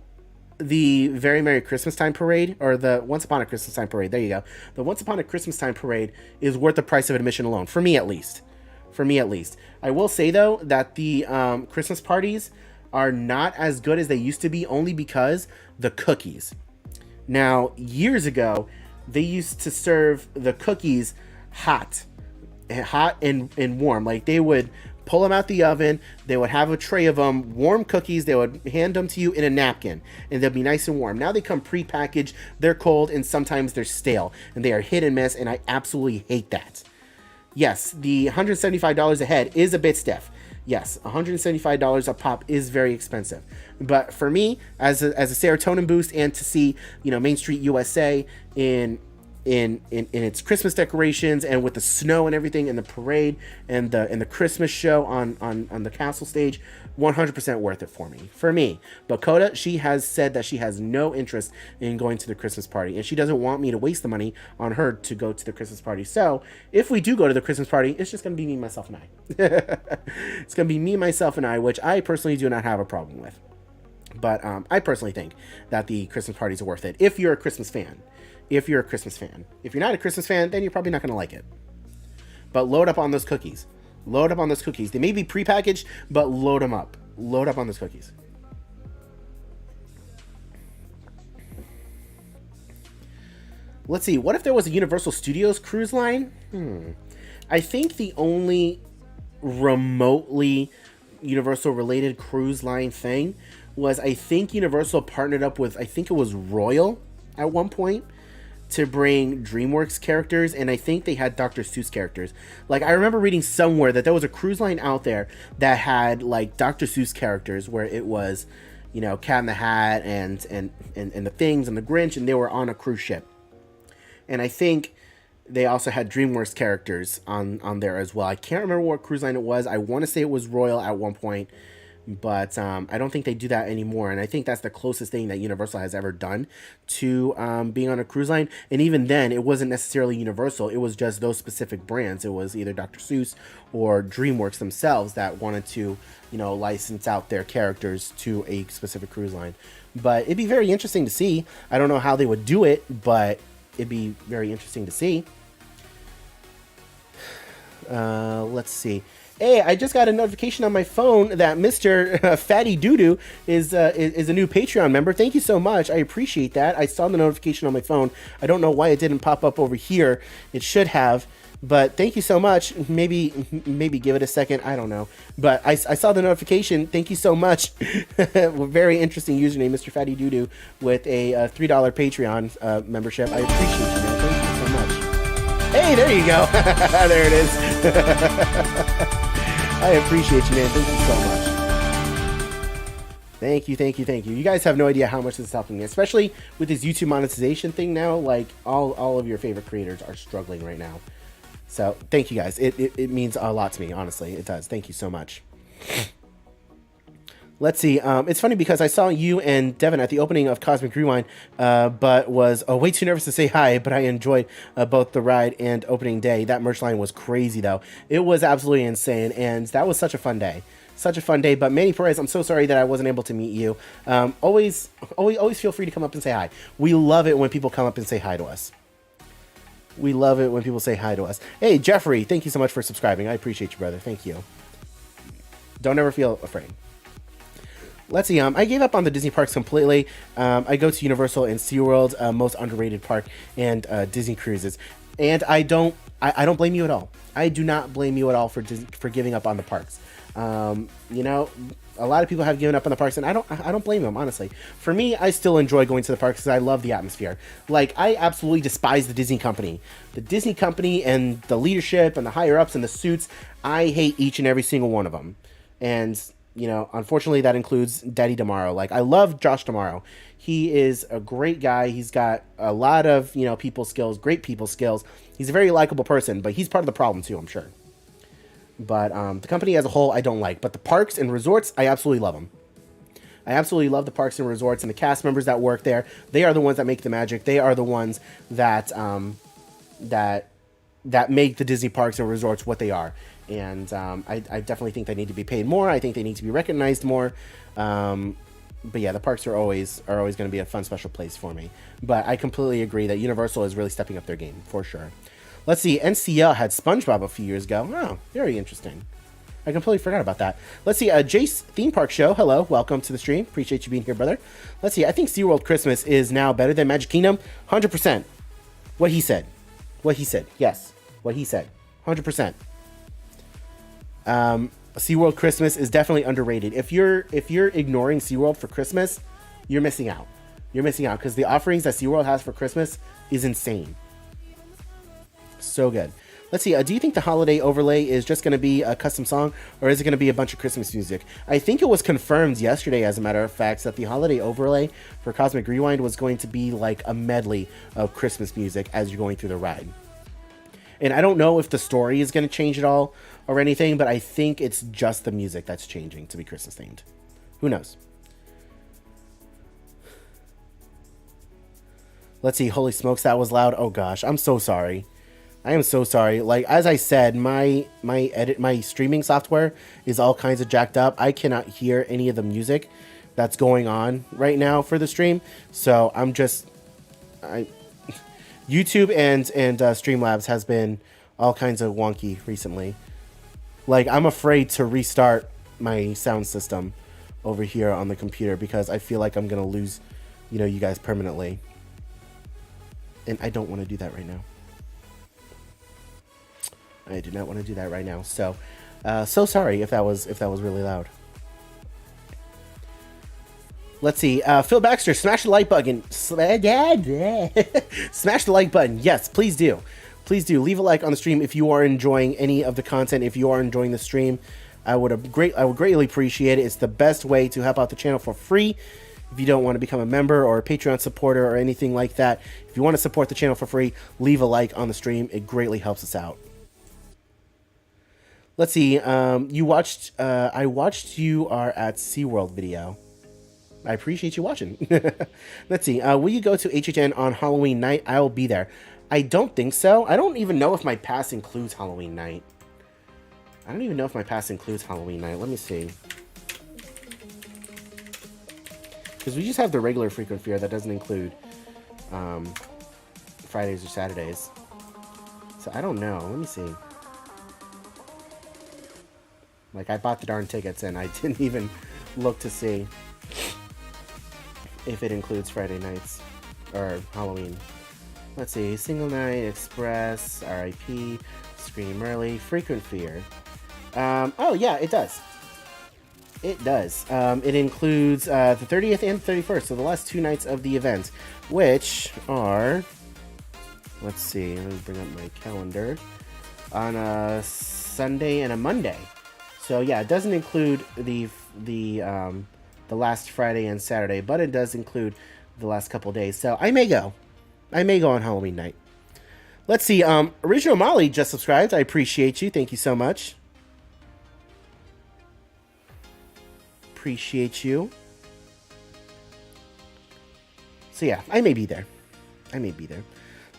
the Very Merry Christmas Time Parade, or the Once Upon a Christmas Time Parade, there you go. The Once Upon a Christmas Time Parade is worth the price of admission alone, for me at least. For me at least. I will say, though, that the Christmas parties are not as good as they used to be, only because the cookies. Now, years ago, they used to serve the cookies hot and warm. Like, they would pull them out the oven, they would have a tray of them, warm cookies, they would hand them to you in a napkin, and they'll be nice and warm. Now they come pre-packaged, they're cold, and sometimes they're stale, and they are hit and miss, and I absolutely hate that. Yes, the $175 a head is a bit stiff. Yes, $175 a pop is very expensive. But for me, as a serotonin boost, and to see, Main Street USA in its Christmas decorations, and with the snow and everything, and the parade and the Christmas show on the castle stage, 100% worth it for me. But Coda, she has said that she has no interest in going to the Christmas party, and she doesn't want me to waste the money on her to go to the Christmas party. So if we do go to the Christmas party, it's just going to be me, myself, and I. It's going to be me, myself, and I, which I personally do not have a problem with. But I personally think that the Christmas parties are worth it if you're a Christmas fan. If you're a Christmas fan. If you're not a Christmas fan, then you're probably not going to like it. But load up on those cookies. Load up on those cookies. They may be prepackaged, but load them up. Load up on those cookies. Let's see. What if there was a Universal Studios cruise line? I think the only remotely Universal related cruise line thing was, I think Universal partnered up with, I think it was Royal at one point, to bring DreamWorks characters, and I think they had Dr. Seuss characters. Like, I remember reading somewhere that there was a cruise line out there that had, like, Dr. Seuss characters, where it was, Cat in the Hat and the Things and the Grinch, and they were on a cruise ship. And I think they also had DreamWorks characters on there as well. I can't remember what cruise line it was. I want to say it was Royal at one point, but I don't think they do that anymore. And I think that's the closest thing that Universal has ever done to being on a cruise line. And even then, it wasn't necessarily Universal. It was just those specific brands. It was either Dr. Seuss or DreamWorks themselves that wanted to, license out their characters to a specific cruise line. But it'd be very interesting to see. I don't know how they would do it, but it'd be very interesting to see. Let's see. Hey, I just got a notification on my phone that Mr. Fatty Doodoo is a new Patreon member. Thank you so much. I appreciate that. I saw the notification on my phone. I don't know why it didn't pop up over here. It should have. But thank you so much. Maybe give it a second. I don't know. But I saw the notification. Thank you so much. Very interesting username, Mr. Fatty Doodoo, with a $3 Patreon membership. I appreciate you, man. Thank you so much. Hey, there you go. There it is. I appreciate you, man. Thank you so much. Thank you, thank you, thank you. You guys have no idea how much this is helping me, especially with this YouTube monetization thing now. Like, all of your favorite creators are struggling right now. So, thank you guys. It means a lot to me, honestly. It does. Thank you so much. Let's see. It's funny because I saw you and Devin at the opening of Cosmic Rewind, but was way too nervous to say hi, but I enjoyed both the ride and opening day. That merch line was crazy, though. It was absolutely insane, and that was such a fun day. Such a fun day. But Manny Perez, I'm so sorry that I wasn't able to meet you. Always feel free to come up and say hi. We love it when people come up and say hi to us. We love it when people say hi to us. Hey, Jeffrey, thank you so much for subscribing. I appreciate you, brother. Thank you. Don't ever feel afraid. Let's see. I gave up on the Disney parks completely. I go to Universal and SeaWorld, most underrated park, and Disney cruises. And I don't blame you at all. I do not blame you at all for giving up on the parks. You know, a lot of people have given up on the parks, and I don't blame them, honestly. For me, I still enjoy going to the parks because I love the atmosphere. Like, I absolutely despise the Disney company. The Disney company and the leadership and the higher ups and the suits, I hate each and every single one of them. And you know, unfortunately, that includes Daddy Tomorrow. Like, I love Josh Tomorrow. He is a great guy. He's got a lot of, people skills, great people skills. He's a very likable person, but he's part of the problem too, I'm sure. But the company as a whole, I don't like. But the parks and resorts, I absolutely love them. I absolutely love the parks and resorts and the cast members that work there. They are the ones that make the magic. They are the ones that that make the Disney parks and resorts what they are. And I definitely think they need to be paid more. I think they need to be recognized more. But yeah, the parks are always going to be a fun, special place for me. But I completely agree that Universal is really stepping up their game, for sure. Let's see, NCL had SpongeBob a few years ago. Oh, very interesting. I completely forgot about that. Let's see, Jace Theme Park Show. Hello, welcome to the stream. Appreciate you being here, brother. Let's see, I think SeaWorld Christmas is now better than Magic Kingdom. 100%. What he said. What he said. Yes, what he said. 100%. SeaWorld Christmas is definitely underrated. If you're ignoring SeaWorld for Christmas, you're missing out. You're missing out because the offerings that SeaWorld has for Christmas is insane. So good. Let's see. Do you think the holiday overlay is just going to be a custom song, or is it going to be a bunch of Christmas music? I think it was confirmed yesterday, as a matter of fact, that the holiday overlay for Cosmic Rewind was going to be like a medley of Christmas music as you're going through the ride. And I don't know if the story is going to change at all or anything, but I think it's just the music that's changing to be Christmas themed. Who knows? Let's see. Holy smokes, that was loud. Oh gosh, I'm so sorry. I am so sorry. Like, as I said, my streaming software is all kinds of jacked up. I cannot hear any of the music that's going on right now for the stream. So I'm just YouTube and Streamlabs has been all kinds of wonky recently. Like, I'm afraid to restart my sound system over here on the computer because I feel like I'm gonna lose, you guys permanently. And I don't want to do that right now. I do not want to do that right now. So, so sorry if that was really loud. Let's see. Phil Baxter, smash the like button. Smash the like button. Yes, please do. Please do. Leave a like on the stream if you are enjoying any of the content. If you are enjoying the stream, I would greatly appreciate it. It's the best way to help out the channel for free. If you don't want to become a member or a Patreon supporter or anything like that, if you want to support the channel for free, leave a like on the stream. It greatly helps us out. Let's see. I watched you are at SeaWorld video. I appreciate you watching. Let's see. Will you go to HHN on Halloween night? I'll be there. I don't think so. I don't even know if my pass includes Halloween night. Let me see. Because we just have the regular frequent fare that doesn't include Fridays or Saturdays. So I don't know. Let me see. Like, I bought the darn tickets and I didn't even look to see if it includes Friday nights or Halloween. Let's see. Single Night, Express, RIP, Scream Early, Frequent Fear. Oh, yeah, it does. It does. It includes the 30th and 31st, so the last 2 nights of the event, which are... Let's see. Let me bring up my calendar. On a Sunday and a Monday. So, yeah, it doesn't include the last Friday and Saturday, but it does include the last couple days. So, I may go. I may go on Halloween night. Let's see. Original Molly just subscribed. I appreciate you. Thank you so much. Appreciate you. So yeah, I may be there. I may be there.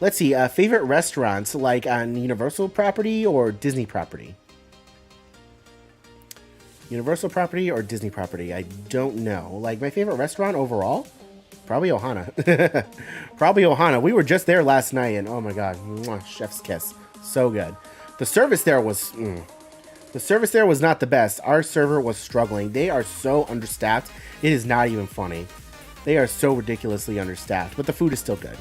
Let's see. Favorite restaurants, like on Universal property or Disney property? Universal property or Disney property? I don't know. Like, my favorite restaurant overall? Probably Ohana. Probably Ohana. We were just there last night, and oh my god, mwah, chef's kiss. So good. The service there was... The service there was not the best. Our server was struggling. They are so understaffed. It is not even funny. They are so ridiculously understaffed, but the food is still good.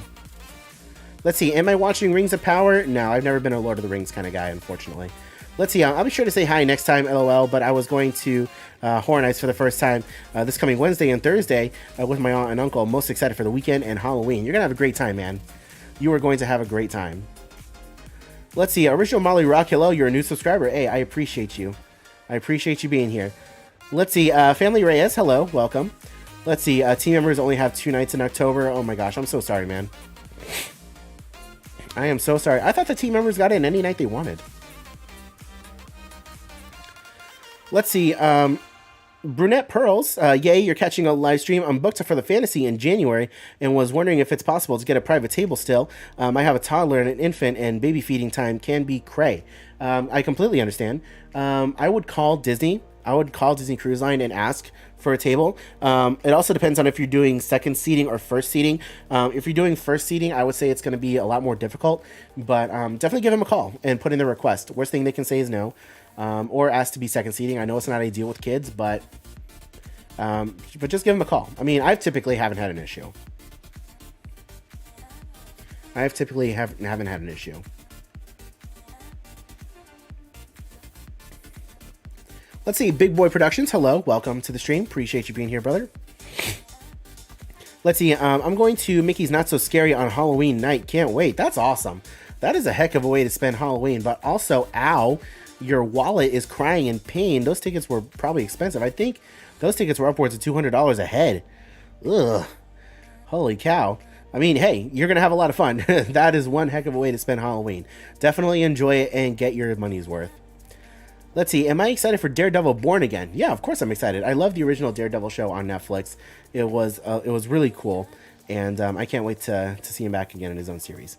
Let's see. Am I watching Rings of Power? No, I've never been a Lord of the Rings kind of guy, unfortunately. Let's see. I'll be sure to say hi next time, LOL, but I was going to Horror Nights for the first time this coming Wednesday and Thursday with my aunt and uncle. I'm most excited for the weekend and Halloween. You're going to have a great time, man. You are going to have a great time. Let's see. Original Molly Rock, hello. You're a new subscriber. Hey, I appreciate you. I appreciate you being here. Let's see. Family Reyes, hello. Welcome. Let's see. Team members only have 2 nights in October. Oh my gosh. I'm so sorry, man. I am so sorry. I thought the team members got in any night they wanted. Let's see. Brunette Pearls, yay, you're catching a live stream. I'm booked for the fantasy in January and was wondering if it's possible to get a private table still. I have a toddler and an infant, and baby feeding time can be cray. I completely understand. I would call Disney. I would call Disney Cruise Line and ask for a table. It also depends on if you're doing second seating or first seating. If you're doing first seating, I would say it's going to be a lot more difficult, but definitely give them a call and put in the request. Worst thing they can say is no. Or ask to be second seating. I know it's not ideal with kids, but just give them a call. I mean, I typically haven't had an issue. Haven't had an issue. Let's see, Big Boy Productions. Hello, welcome to the stream. Appreciate you being here, brother. Let's see. I'm going to Mickey's Not So Scary on Halloween night. Can't wait. That's awesome. That is a heck of a way to spend Halloween. But also, ow. Your wallet is crying in pain. Those tickets were probably expensive. I think those tickets were upwards of $200 a head. Ugh. Holy cow. I mean, hey, you're going to have a lot of fun. That is one heck of a way to spend Halloween. Definitely enjoy it and get your money's worth. Let's see. Am I excited for Daredevil Born Again? Yeah, of course I'm excited. I love the original Daredevil show on Netflix. It was really cool. And I can't wait to see him back again in his own series.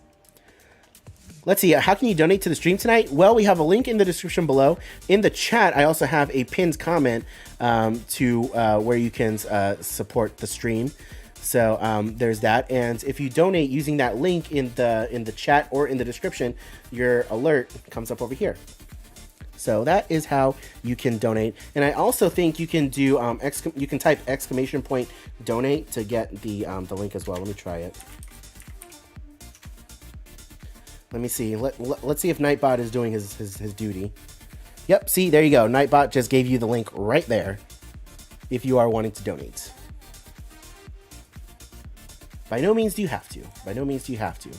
Let's see, how can you donate to the stream tonight? Well, we have a link in the description below. In the chat, I also have a pinned comment to where you can support the stream. So there's that. And if you donate using that link in the chat or in the description, your alert comes up over here. So that is how you can donate. And I also think you can do you can type !donate to get the link as well. Let me try it. Let me see. Let's see if Nightbot is doing his duty. Yep, see, there you go. Nightbot just gave you the link right there if you are wanting to donate. By no means do you have to. By no means do you have to.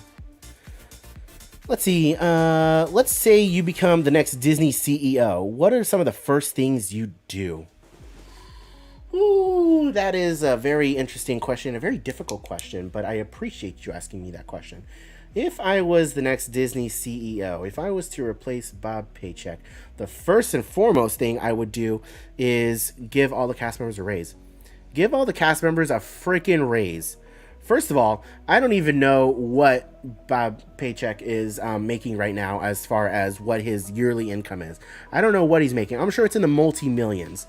Let's see. Let's say you become the next Disney CEO. What are some of the first things you do? Ooh, that is a very interesting question, a very difficult question, but I appreciate you asking me that question. If I was the next Disney CEO, if I was to replace Bob Paycheck, the first and foremost thing I would do is give all the cast members a raise. Give all the cast members a freaking raise. First of all, I don't even know what Bob Paycheck is making right now as far as what his yearly income is. I don't know what he's making. I'm sure it's in the multi-millions.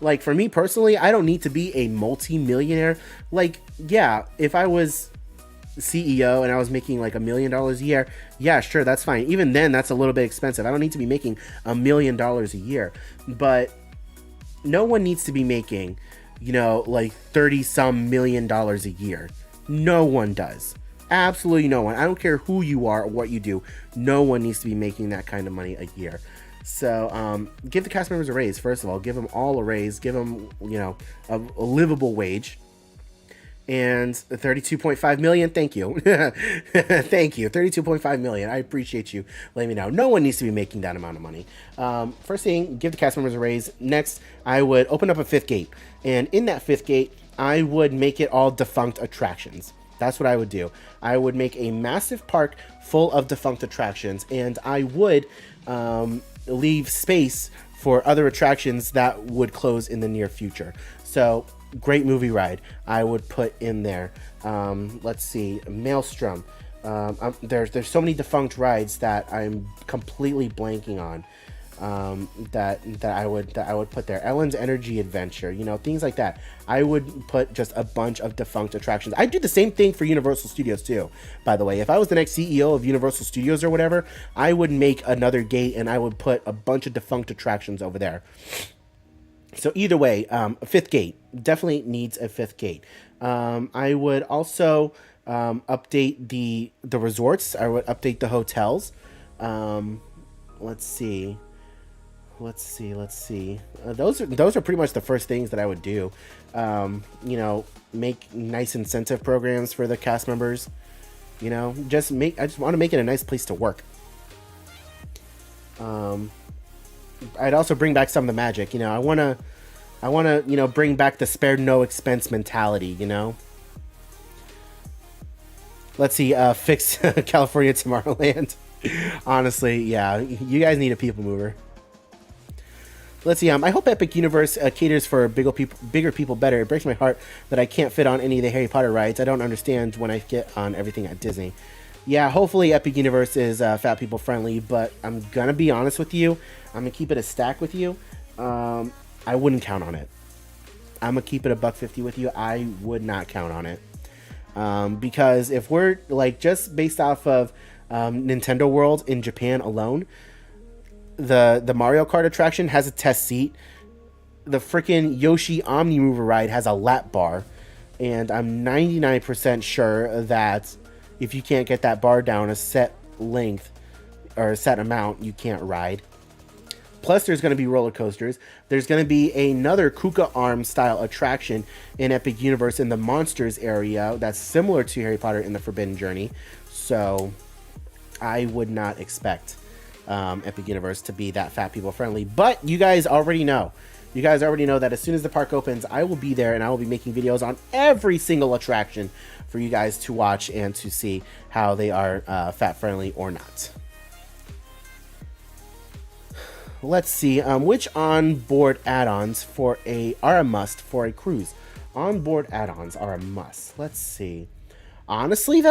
Like, for me personally, I don't need to be a multi-millionaire. Like, yeah, if I was CEO and I was making like $1 million a year, yeah, sure, that's fine. Even then, that's a little bit expensive. I don't need to be making $1 million a year, but no one needs to be making, like 30 some $1 million a year. No one does. Absolutely no one. I don't care who you are or what you do. No one needs to be making that kind of money a year. So give the cast members a raise. First of all, give them all a raise. Give them, a livable wage. And 32.5 million, thank you. Thank you. 32.5 million. I appreciate you letting me know. No one needs to be making that amount of money. First thing, give the cast members a raise. Next, I would open up a fifth gate. And in that fifth gate, I would make it all defunct attractions. That's what I would do. I would make a massive park full of defunct attractions, and I would leave space for other attractions that would close in the near future. So, great movie ride I would put in there. Let's see, Maelstrom. There's so many defunct rides that I'm completely blanking on. That I would put there. Ellen's Energy Adventure, things like that. I would put just a bunch of defunct attractions. I do the same thing for Universal Studios too, by the way. If I was the next CEO of Universal Studios or whatever, I would make another gate and I would put a bunch of defunct attractions over there. So either way, a fifth gate definitely needs a fifth gate. I would also update the resorts. I would update the hotels. Let's see. Those are pretty much the first things that I would do. Make nice incentive programs for the cast members. I just want to make it a nice place to work. I'd also bring back some of the magic. I want to bring back the spare no expense mentality. Let's see. Fix California Tomorrowland. Honestly, yeah, you guys need a people mover. Let's see. I hope Epic Universe caters for bigger people better. It breaks my heart that I can't fit on any of the Harry Potter rides. I don't understand when I get on everything at Disney. Yeah, hopefully Epic Universe is fat people friendly, but I'm gonna be honest with you. I'm gonna keep it a stack with you. I wouldn't count on it. I'm gonna keep it $1.50 with you. I would not count on it. Because if we're like just based off of Nintendo World in Japan alone, the Mario Kart attraction has a test seat. The freaking Yoshi Omni Mover ride has a lap bar, and I'm 99% sure that if you can't get that bar down a set length or a set amount, you can't ride. Plus, there's going to be roller coasters. There's going to be another Kuka Arm style attraction in Epic Universe in the Monsters area that's similar to Harry Potter in the Forbidden Journey. So, I would not expect Epic Universe to be that fat people friendly. But you guys already know. You guys already know that as soon as the park opens, I will be there and I will be making videos on every single attraction for you guys to watch and to see how they are fat friendly or not. Let's see, which onboard add-ons are a must for a cruise? Onboard add-ons are a must. Let's see. Honestly,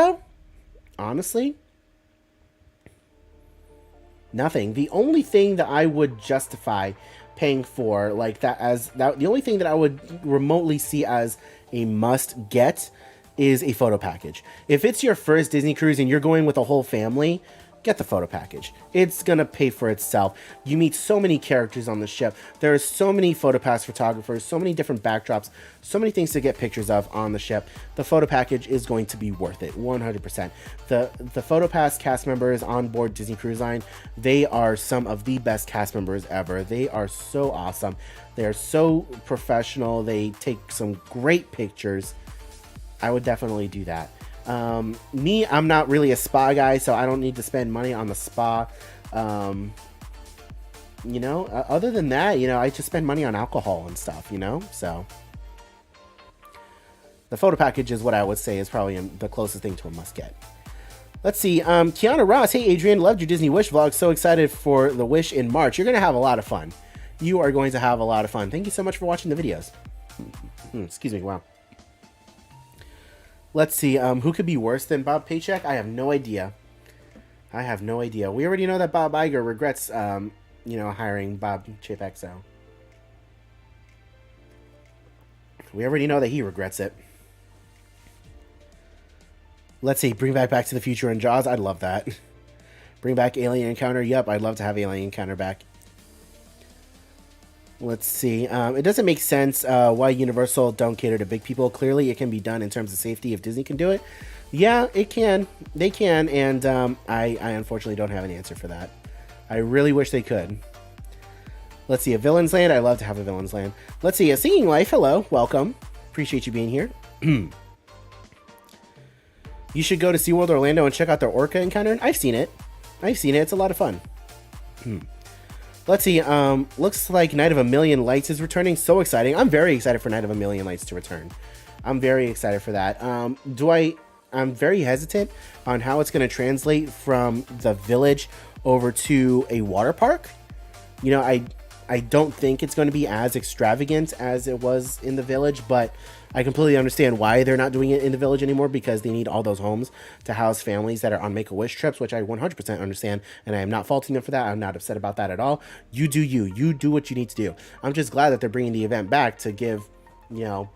nothing. The only thing that I would justify paying for the only thing that I would remotely see as a must get is a photo package. If it's your first Disney cruise and you're going with a whole family, get the photo package. It's gonna pay for itself. You meet so many characters on the ship. There are so many PhotoPass photographers, so many different backdrops, so many things to get pictures of on the ship. The photo package is going to be worth it, 100%. The PhotoPass cast members on board Disney Cruise Line, they are some of the best cast members ever. They are so awesome. They are so professional. They take some great pictures. I would definitely do that. Me, I'm not really a spa guy, so I don't need to spend money on the spa. Other than that, I just spend money on alcohol and stuff, so the photo package is what I would say is probably the closest thing to a must get. Let's see. Kiana Ross, hey Adrian, loved your Disney Wish vlog. So excited for the Wish in March. You're going to have a lot of fun. You are going to have a lot of fun. Thank you so much for watching the videos. Excuse me. Wow. Let's see, who could be worse than Bob Paycheck? I have no idea. We already know that Bob Iger regrets, hiring Bob Chapek, so. We already know that he regrets it. Let's see. Bring back Back to the Future and Jaws. I'd love that. Bring back Alien Encounter. Yep, I'd love to have Alien Encounter back. Let's see. It doesn't make sense why Universal don't cater to big people. Clearly, it can be done in terms of safety if Disney can do it. Yeah, it can. They can, and I unfortunately don't have an answer for that. I really wish they could. Let's see. A Villain's Land. I love to have a Villain's Land. Let's see. A Singing Life. Hello. Welcome. Appreciate you being here. You should go to SeaWorld Orlando and check out their Orca Encounter. I've seen it. It's a lot of fun. Let's see. Looks like Night of a Million Lights is returning. So exciting. I'm very excited for Night of a Million Lights to return. I'm very excited for that. I'm very hesitant on how it's going to translate from the village over to a water park. You know, I don't think it's going to be as extravagant as it was in the village, but I completely understand why they're not doing it in the village anymore, because they need all those homes to house families that are on Make-A-Wish trips, which I 100% understand, and I am not faulting them for that. I'm not upset about that at all. You do you. You do what you need to do. I'm just glad that they're bringing the event back to give, you know,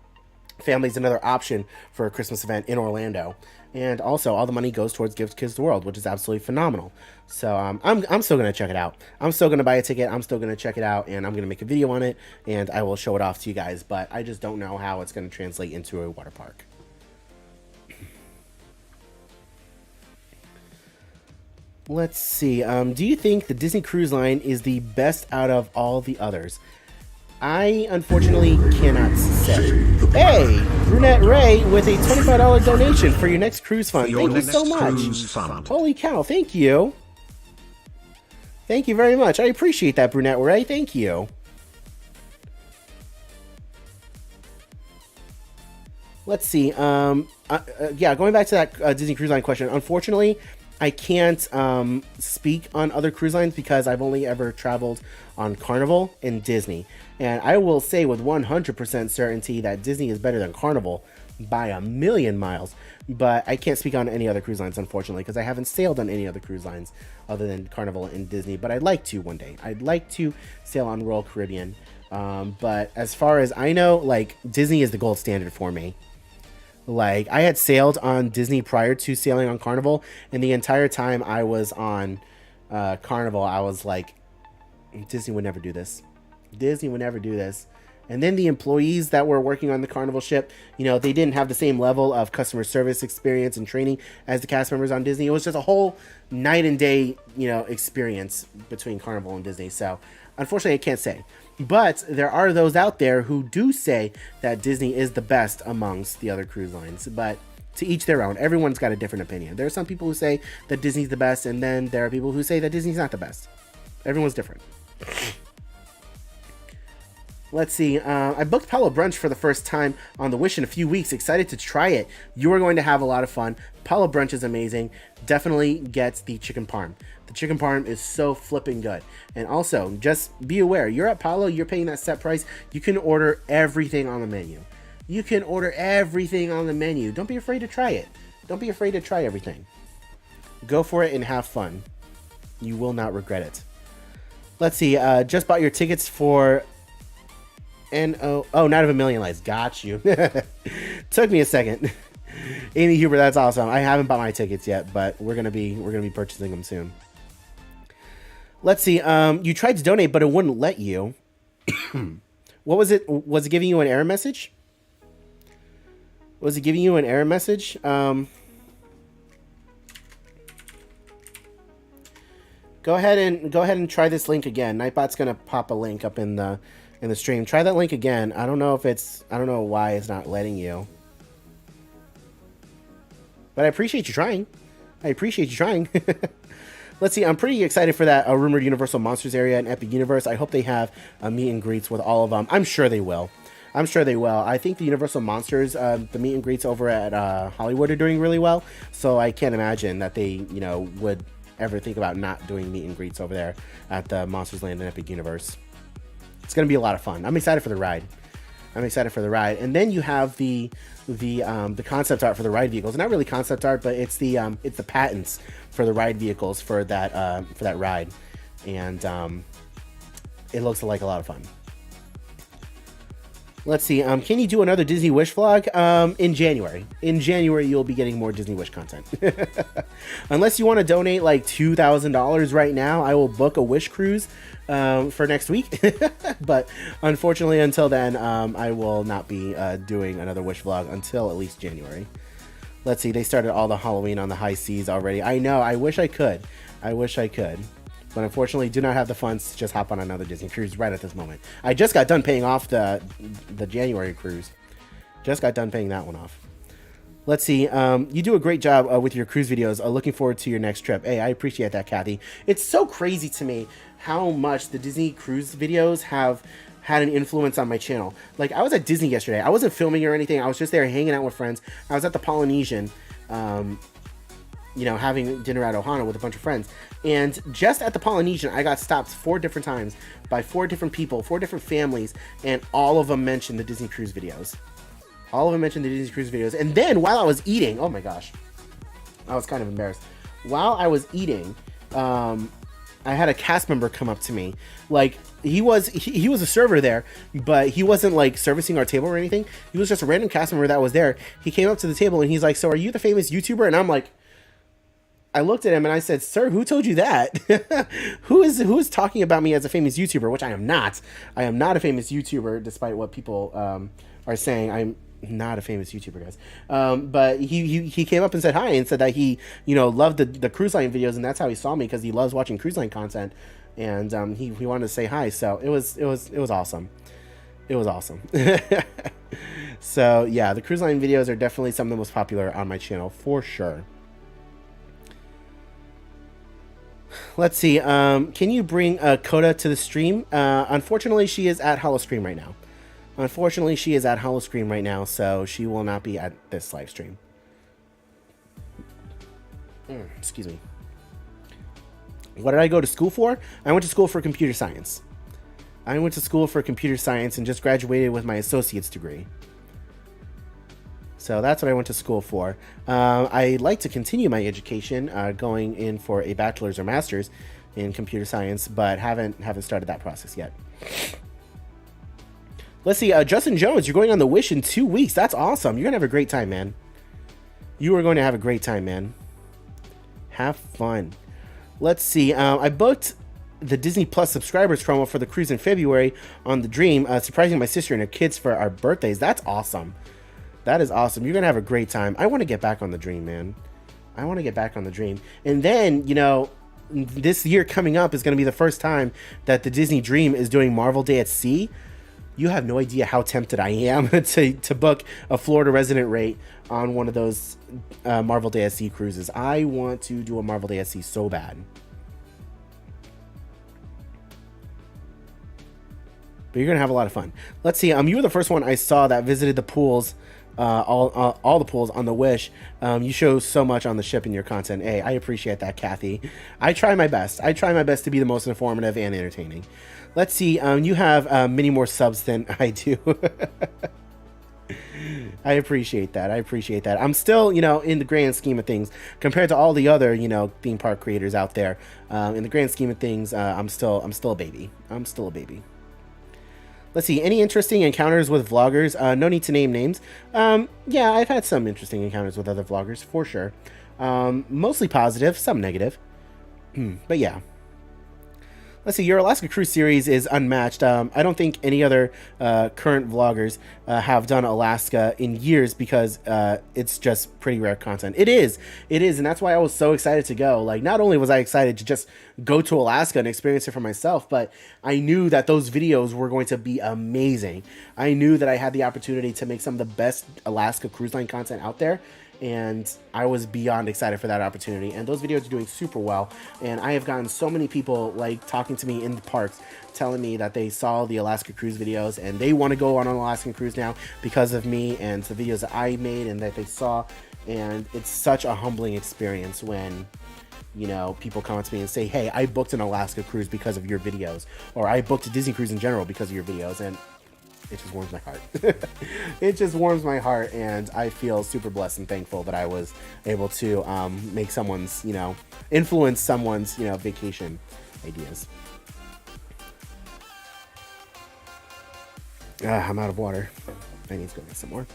families another option for a Christmas event in Orlando. And also, all the money goes towards Give Kids the World, which is absolutely phenomenal. So I'm still going to check it out. I'm still going to buy a ticket. I'm still going to check it out, and I'm going to make a video on it, and I will show it off to you guys. But I just don't know how it's going to translate into a water park. Let's see. Do you think the Disney Cruise Line is the best out of all the others? I unfortunately cannot say. Hey, Brunette Ray with a $25 donation for your next cruise fund. Thank you so much. Holy cow, thank you. Thank you very much. I appreciate that, Brunette Ray. Thank you. Let's see. Yeah, going back to that Disney Cruise Line question. Unfortunately, I can't speak on other cruise lines because I've only ever traveled on Carnival and Disney. And I will say with 100% certainty that Disney is better than Carnival by a million miles. But I can't speak on any other cruise lines, unfortunately, because I haven't sailed on any other cruise lines other than Carnival and Disney. But I'd like to one day. I'd like to sail on Royal Caribbean. But as far as I know, like, Disney is the gold standard for me. Like, I had sailed on Disney prior to sailing on Carnival, and the entire time I was on Carnival, I was like, Disney would never do this. Disney would never do this. And then the employees that were working on the Carnival ship, you know, they didn't have the same level of customer service experience and training as the cast members on Disney. It was just a whole night and day, you know, experience between Carnival and Disney. So, unfortunately, I can't say. But there are those out there who do say that Disney is the best amongst the other cruise lines. But to each their own. Everyone's got a different opinion. There are some people who say that Disney's the best, and then there are people who say that Disney's not the best. Everyone's different. Let's see. I booked Palo Brunch for the first time on the Wish in a few weeks. Excited to try it. You are going to have a lot of fun. Palo Brunch is amazing. Definitely get the chicken parm. The chicken parm is so flipping good. And also, just be aware, you're at Palo, you're paying that set price. You can order everything on the menu. You can order everything on the menu. Don't be afraid to try it. Don't be afraid to try everything. Go for it and have fun. You will not regret it. Let's see. Just bought your tickets for... Night of a Million Lights. Got you. Took me a second. Amy Huber, that's awesome. I haven't bought my tickets yet, but we're gonna be purchasing them soon. Let's see. You tried to donate, but it wouldn't let you. What was it? Was it giving you an error message? Was it giving you an error message? Go ahead and try this link again. Nightbot's gonna pop a link up in the stream. Try that link again. I don't know why it's not letting you. But I appreciate you trying. Let's see. I'm pretty excited for that rumored Universal Monsters area in Epic Universe. I hope they have meet and greets with all of them. I'm sure they will. I think the Universal Monsters, the meet and greets over at Hollywood are doing really well. So I can't imagine that they, would ever think about not doing meet and greets over there at the Monsters Land and Epic Universe. It's going to be a lot of fun. I'm excited for the ride. And then you have the concept art for the ride vehicles. Not really concept art, but it's the patents for the ride vehicles for that ride. And it looks like a lot of fun. Let's see. Can you do another Disney Wish vlog? In January. In January, you'll be getting more Disney Wish content. Unless you want to donate like $2,000 right now, I will book a Wish cruise for next week. But unfortunately, until then, I will not be doing another Wish vlog until at least January. Let's see. They started all the Halloween on the high seas already. I know. I wish I could. I wish I could. But unfortunately, do not have the funds to just hop on another Disney cruise right at this moment. I just got done paying off the January cruise. Just got done paying that one off. Let's see. You do a great job with your cruise videos. Looking forward to your next trip. Hey, I appreciate that, Kathy. It's so crazy to me how much the Disney cruise videos have had an influence on my channel. Like, I was at Disney yesterday. I wasn't filming or anything. I was just there hanging out with friends. I was at the Polynesian, you know, having dinner at Ohana with a bunch of friends. And just at the Polynesian, I got stopped 4 different times by 4 different people, 4 different families, and all of them mentioned the Disney cruise videos. All of them mentioned the Disney cruise videos. And then while I was eating, oh my gosh, I was kind of embarrassed. While I was eating, I had a cast member come up to me. Like, he was a server there, but he wasn't like servicing our table or anything. He was just a random cast member that was there. He came up to the table and he's like, "So are you the famous YouTuber?" And I'm like, I looked at him and I said, "Sir, who told you that?" who is talking about me as a famous YouTuber, which I am not. I am not a famous YouTuber, despite what people are saying. I'm not a famous YouTuber, guys. But he came up and said hi and said that he, you know, loved the cruise line videos, and that's how he saw me, because he loves watching cruise line content, and he wanted to say hi. So it was awesome. It was awesome. So yeah, the cruise line videos are definitely some of the most popular on my channel for sure. Let's see. Can you bring Coda to the stream? Unfortunately, she is at Hollowstream right now. Unfortunately, she is at Hollowstream right now, so she will not be at this live stream. Excuse me. What did I go to school for? I went to school for computer science. I went to school for computer science and just graduated with my associate's degree. So that's what I went to school for. I like to continue my education, going in for a bachelor's or master's in computer science, but haven't started that process yet. Let's see, Justin Jones, you're going on the Wish in 2 weeks. That's awesome. You're gonna have a great time, man. You are going to have a great time, man. Have fun. Let's see. I booked the Disney Plus subscribers promo for the cruise in February on the Dream, surprising my sister and her kids for our birthdays. That's awesome. That is awesome. You're going to have a great time. I want to get back on the Dream, man. I want to get back on the Dream. And then, you know, this year coming up is going to be the first time that the Disney Dream is doing Marvel Day at Sea. You have no idea how tempted I am to book a Florida resident rate on one of those Marvel Day at Sea cruises. I want to do a Marvel Day at Sea so bad. But you're going to have a lot of fun. Let's see. You were the first one I saw that visited the pools, all the pools on the Wish. You show so much on the ship in your content. Hey, I appreciate that, Kathy. I try my best. I try my best to be the most informative and entertaining. Let's see. You have many more subs than I do. I appreciate that. I appreciate that. I'm still, you know, in the grand scheme of things, compared to all the other, you know, theme park creators out there, in the grand scheme of things, I'm still a baby. I'm still a baby. Let's see. Any interesting encounters with vloggers? No need to name names. Yeah, I've had some interesting encounters with other vloggers, for sure. Mostly positive, some negative. But yeah. Let's see, your Alaska Cruise series is unmatched. I don't think any other current vloggers have done Alaska in years, because it's just pretty rare content. It is, and that's why I was so excited to go. Like, not only was I excited to just go to Alaska and experience it for myself, but I knew that those videos were going to be amazing. I knew that I had the opportunity to make some of the best Alaska cruise line content out there, and I was beyond excited for that opportunity. And those videos are doing super well, and I have gotten so many people like talking to me in the parks, telling me that they saw the Alaska cruise videos and they want to go on an Alaskan cruise now because of me and the videos that I made and that they saw. And it's such a humbling experience when, you know, people come up to me and say, "Hey, I booked an Alaska cruise because of your videos," or "I booked a Disney cruise in general because of your videos," and it just warms my heart. It just warms my heart, and I feel super blessed and thankful that I was able to make someone's, you know, influence someone's, you know, vacation ideas. I'm out of water. I need to go get some more.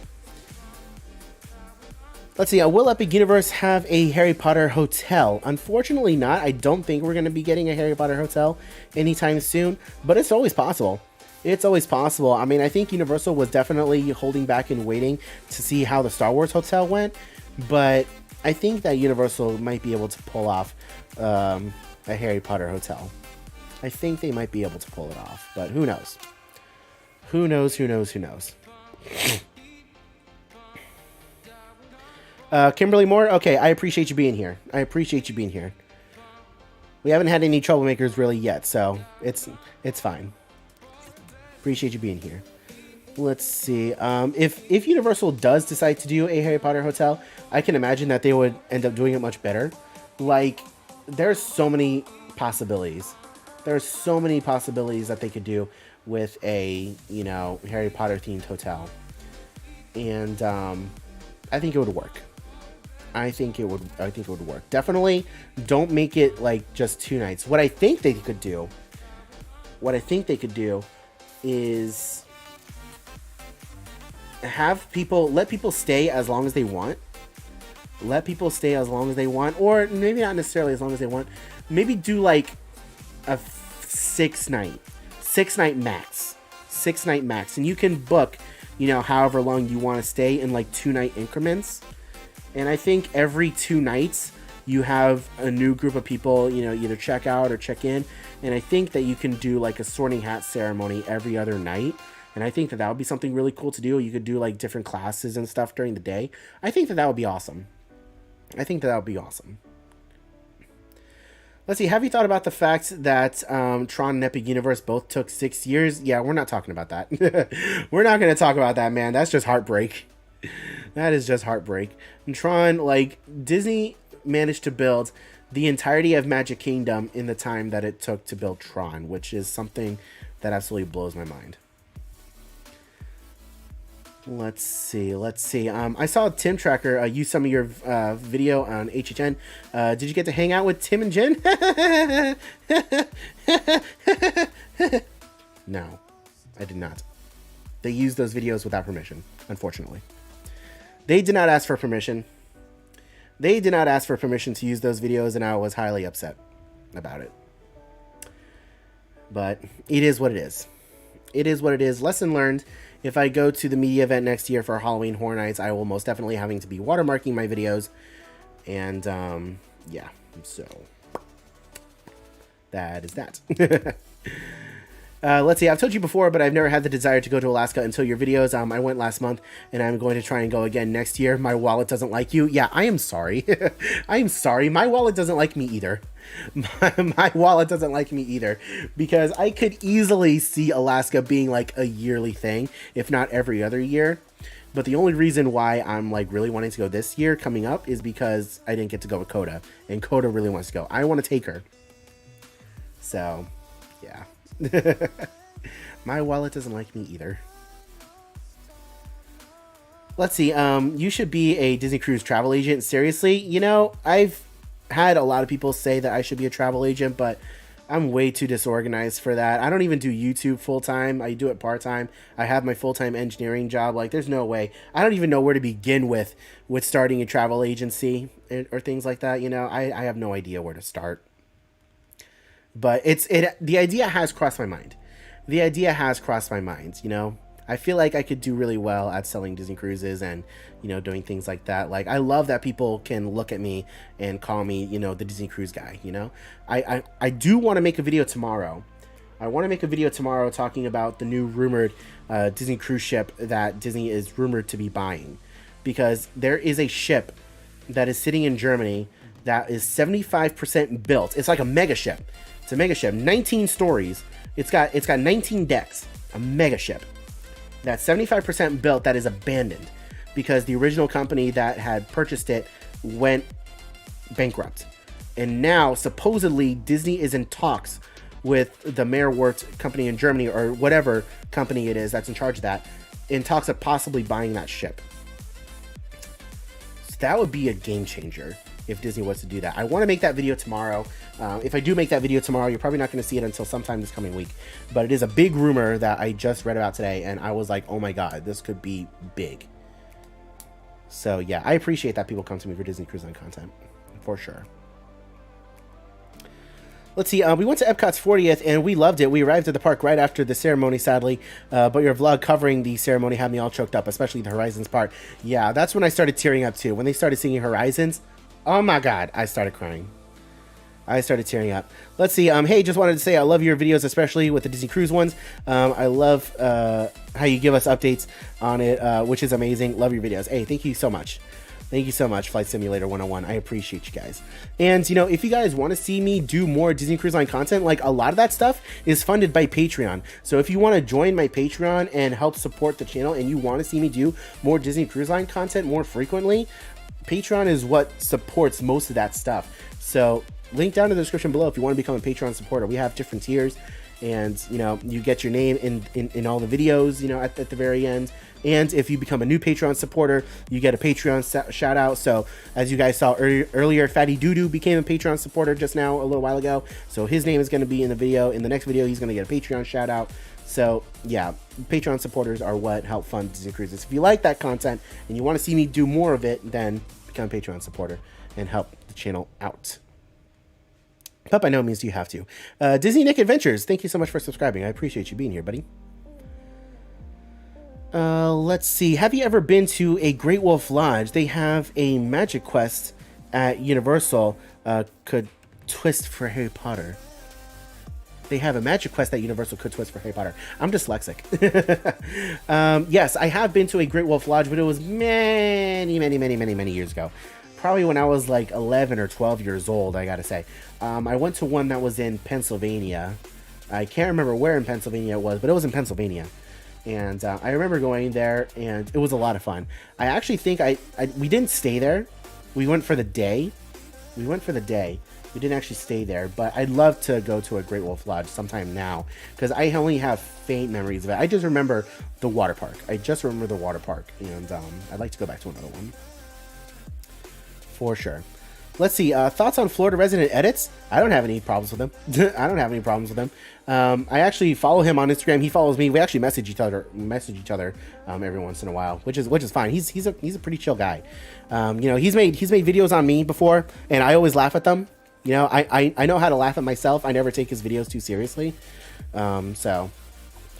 Let's see, will Epic Universe have a Harry Potter hotel? Unfortunately not. I don't think we're going to be getting a Harry Potter hotel anytime soon, but it's always possible. It's always possible. I mean, I think Universal was definitely holding back and waiting to see how the Star Wars hotel went, but I think that Universal might be able to pull off a Harry Potter hotel. I think they might be able to pull it off, but who knows? Who knows, who knows, who knows? Kimberly Moore, okay, I appreciate you being here. I appreciate you being here. We haven't had any troublemakers really yet, so it's fine. Appreciate you being here. Let's see. If Universal does decide to do a Harry Potter hotel, I can imagine that they would end up doing it much better. Like, there's so many possibilities. There's so many possibilities that they could do with a, you know, Harry Potter themed hotel. And I think it would work. I think it would work. Definitely don't make it like just 2 nights. What I think they could do is let people stay as long as they want. Let people stay as long as they want, or maybe not necessarily as long as they want. Maybe do like a 6 night max. 6 night max. And you can book, you know, however long you want to stay in like 2 night increments. And I think every 2 nights you have a new group of people, you know, either check out or check in. And I think that you can do like a sorting hat ceremony every other night. And I think that would be something really cool to do. You could do like different classes and stuff during the day. I think that would be awesome. Let's see, have you thought about the fact that Tron and Epic Universe both took 6 years? Yeah, we're not talking about that. We're not going to talk about that, man. That's just heartbreak. That is just heartbreak. And Tron, like, Disney managed to build the entirety of Magic Kingdom in the time that it took to build Tron, which is something that absolutely blows my mind. Let's see. I saw Tim Tracker use some of your video on HHN. Did you get to hang out with Tim and Jen? No, I did not. They used those videos without permission, unfortunately. They did not ask for permission. They did not ask for permission to use those videos, and I was highly upset about it. But it is what it is. It is what it is. Lesson learned. If I go to the media event next year for Halloween Horror Nights, I will most definitely having to be watermarking my videos. And, yeah. So, that is that. Let's see, I've told you before, but I've never had the desire to go to Alaska until your videos. I went last month, and I'm going to try and go again next year. My wallet doesn't like you. Yeah, I am sorry. I am sorry. My wallet doesn't like me either. My wallet doesn't like me either, because I could easily see Alaska being like a yearly thing, if not every other year. But the only reason why I'm like really wanting to go this year coming up is because I didn't get to go with Coda, and Coda really wants to go. I want to take her. So, yeah. My wallet doesn't like me either. Let's see. You should be a Disney Cruise travel agent. Seriously, you know, I've had a lot of people say that I should be a travel agent, but I'm way too disorganized for that. I don't even do YouTube full time. I do it part time. I have my full time engineering job. Like, there's no way. I don't even know where to begin with starting a travel agency or things like that. You know, I have no idea where to start. But the idea has crossed my mind. The idea has crossed my mind, you know. I feel like I could do really well at selling Disney cruises and, you know, doing things like that. Like, I love that people can look at me and call me, you know, the Disney cruise guy, you know. I do want to make a video tomorrow. I want to make a video tomorrow talking about the new rumored Disney cruise ship that Disney is rumored to be buying. Because there is a ship that is sitting in Germany that is 75% built. It's like a mega ship. It's a mega ship, 19 stories. It's got 19 decks, a mega ship. That's 75% built, that is abandoned because the original company that had purchased it went bankrupt. And now, supposedly, Disney is in talks with the Meerwerft company in Germany, or whatever company it is that's in charge of that, in talks of possibly buying that ship. So that would be a game changer. if Disney was to do that. I want to make that video tomorrow. If I do make that video tomorrow, you're probably not going to see it until sometime this coming week. But it is a big rumor that I just read about today, and I was like, oh my god, this could be big. So yeah, I appreciate that people come to me for Disney Cruise Line content, for sure. Let's see, we went to Epcot's 40th, and we loved it. We arrived at the park right after the ceremony, sadly, but your vlog covering the ceremony had me all choked up, especially the Horizons part. Yeah, that's when I started tearing up, too. When they started singing Horizons, oh my god, I started crying. I started tearing up. Let's see, hey, just wanted to say I love your videos, especially with the Disney Cruise ones. I love how you give us updates on it, which is amazing. Love your videos. Hey, thank you so much. Thank you so much, Flight Simulator 101. I appreciate you guys. And, you know, if you guys want to see me do more Disney Cruise Line content, like a lot of that stuff is funded by Patreon. So if you want to join my Patreon and help support the channel and you want to see me do more Disney Cruise Line content more frequently, Patreon is what supports most of that stuff. So link down in the description below if you want to become a Patreon supporter. We have different tiers, and, you know, you get your name in all the videos, you know, at the very end. And if you become a new Patreon supporter, you get a Patreon shout out. So as you guys saw earlier, Fatty Doodoo became a Patreon supporter just now, a little while ago. So his name is going to be in the video. In the next video, he's going to get a Patreon shout out. So yeah, Patreon supporters are what help fund Disney Cruises. If you like that content and you want to see me do more of it, then become a Patreon supporter and help the channel out. But by no means do you have to. Disney Nick Adventures, thank you so much for subscribing. I appreciate you being here, buddy. Let's see. Have you ever been to a Great Wolf Lodge? They have a Magic Quest at Universal. Could twist for Harry Potter. They have a Magic Quest that Universal could twist for Harry Potter. I'm dyslexic. Yes, I have been to a Great Wolf Lodge, but it was many years ago. Probably when I was like 11 or 12 years old, I gotta say. I went to one that was in Pennsylvania. I can't remember where in Pennsylvania it was, but it was in Pennsylvania. And I remember going there, and it was a lot of fun. I actually think we didn't stay there. We went for the day. We didn't actually stay there, but I'd love to go to a Great Wolf Lodge sometime now, because I only have faint memories of it. I just remember the water park. And I'd like to go back to another one. For sure. Let's see. Thoughts on Florida Resident Edits? I don't have any problems with him. I actually follow him on Instagram. He follows me. We actually message each other every once in a while, which is fine. He's a pretty chill guy. You know, he's made videos on me before, and I always laugh at them. You know, I know how to laugh at myself. I never take his videos too seriously. So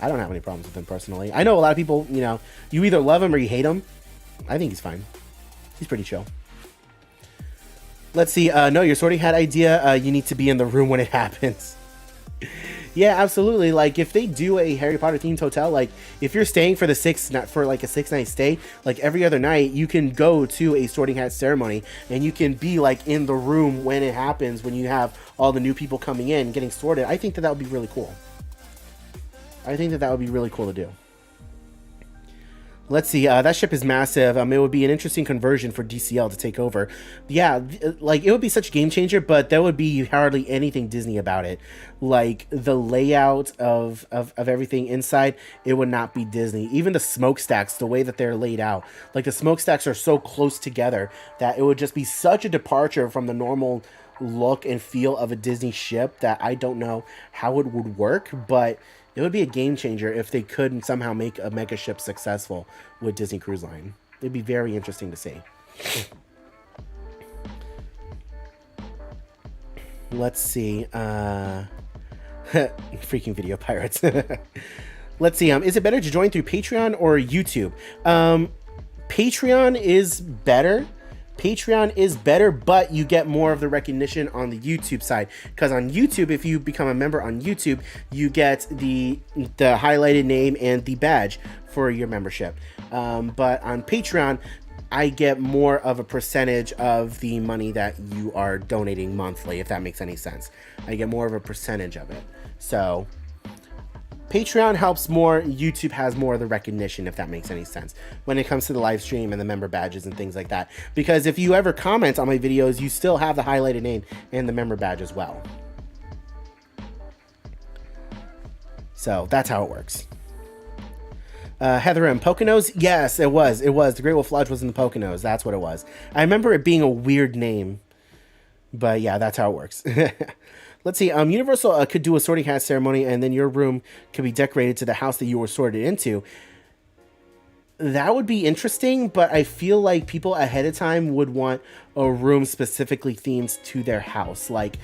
I don't have any problems with him personally. I know a lot of people, you know, you either love him or you hate him. I think he's fine. He's pretty chill. Let's see. No, your sorting hat idea. You need to be in the room when it happens. Yeah, absolutely. Like, if they do a Harry Potter themed hotel, like if you're staying for a 6-night stay, like every other night, you can go to a sorting hat ceremony and you can be like in the room when it happens, when you have all the new people coming in getting sorted. I think that would be really cool. To do. Let's see, that ship is massive. It would be an interesting conversion for DCL to take over. Yeah, like, it would be such a game changer, but there would be hardly anything Disney about it. Like, the layout of everything inside, it would not be Disney. Even the smokestacks, the way that they're laid out. Like, the smokestacks are so close together that it would just be such a departure from the normal look and feel of a Disney ship that I don't know how it would work, but it would be a game changer if they could somehow make a mega ship successful with Disney Cruise Line. It'd be very interesting to see. Let's see. Freaking video pirates. Let's see. Is it better to join through Patreon or YouTube? Patreon is better. But you get more of the recognition on the YouTube side, because on YouTube, if you become a member on YouTube, you get the highlighted name and the badge for your membership. But on Patreon, I get more of a percentage of the money that you are donating monthly, if that makes any sense. I get more of a percentage of it. So Patreon helps more. YouTube has more of the recognition, if that makes any sense, when it comes to the live stream and the member badges and things like that. Because if you ever comment on my videos, you still have the highlighted name and the member badge as well. So that's how it works. Heather and Poconos? Yes, it was. The Great Wolf Lodge was in the Poconos. That's what it was. I remember it being a weird name. But yeah, that's how it works. Let's see. Universal could do a sorting hat ceremony, and then your room could be decorated to the house that you were sorted into. That would be interesting, but I feel like people ahead of time would want a room specifically themed to their house. Like,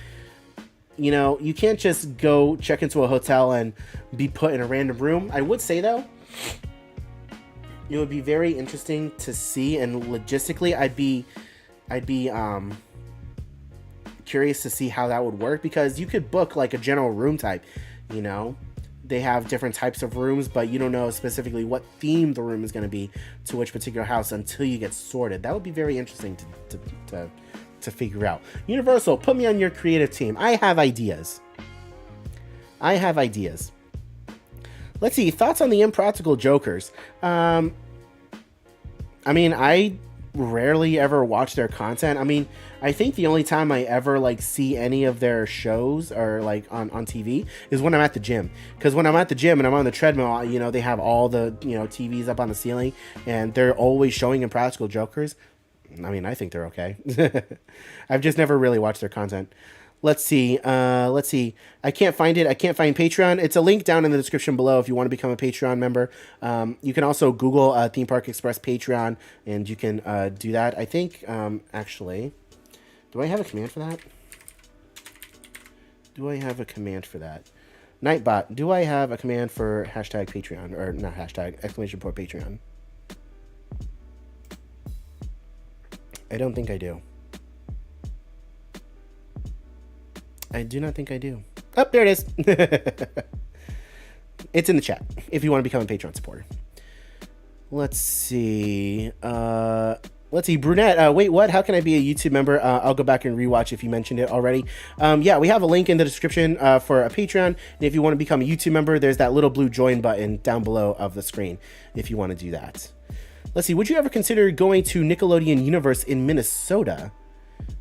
you know, you can't just go check into a hotel and be put in a random room. I would say, though, it would be very interesting to see, and logistically, I'd be curious to see how that would work, because you could book like a general room type, you know. They have different types of rooms, but you don't know specifically what theme the room is going to be to which particular house until you get sorted. That would be very interesting to figure out. Universal, put me on your creative team. I have ideas. Let's see. Thoughts on the Impractical Jokers? I mean, I rarely ever watch their content. I mean, I think the only time I ever like see any of their shows or like on TV is when I'm at the gym. Because when I'm at the gym and I'm on the treadmill, you know, they have all the, you know, TVs up on the ceiling and they're always showing Impractical Jokers. I mean, I think they're okay. I've just never really watched their content. Let's see. I can't find it. I can't find Patreon. It's a link down in the description below if you want to become a Patreon member. You can also Google Theme Park Express Patreon, and you can do that. I think, actually, do I have a command for that? Nightbot, do I have a command for hashtag Patreon? Or not hashtag, exclamation point Patreon? I don't think I do. I do not think I do. Oh, there it is. It's in the chat if you want to become a Patreon supporter. Let's see. Brunette. Wait, what? How can I be a YouTube member? I'll go back and rewatch if you mentioned it already. Yeah, we have a link in the description for a Patreon. And if you want to become a YouTube member, there's that little blue join button down below of the screen if you want to do that. Let's see. Would you ever consider going to Nickelodeon Universe in Minnesota?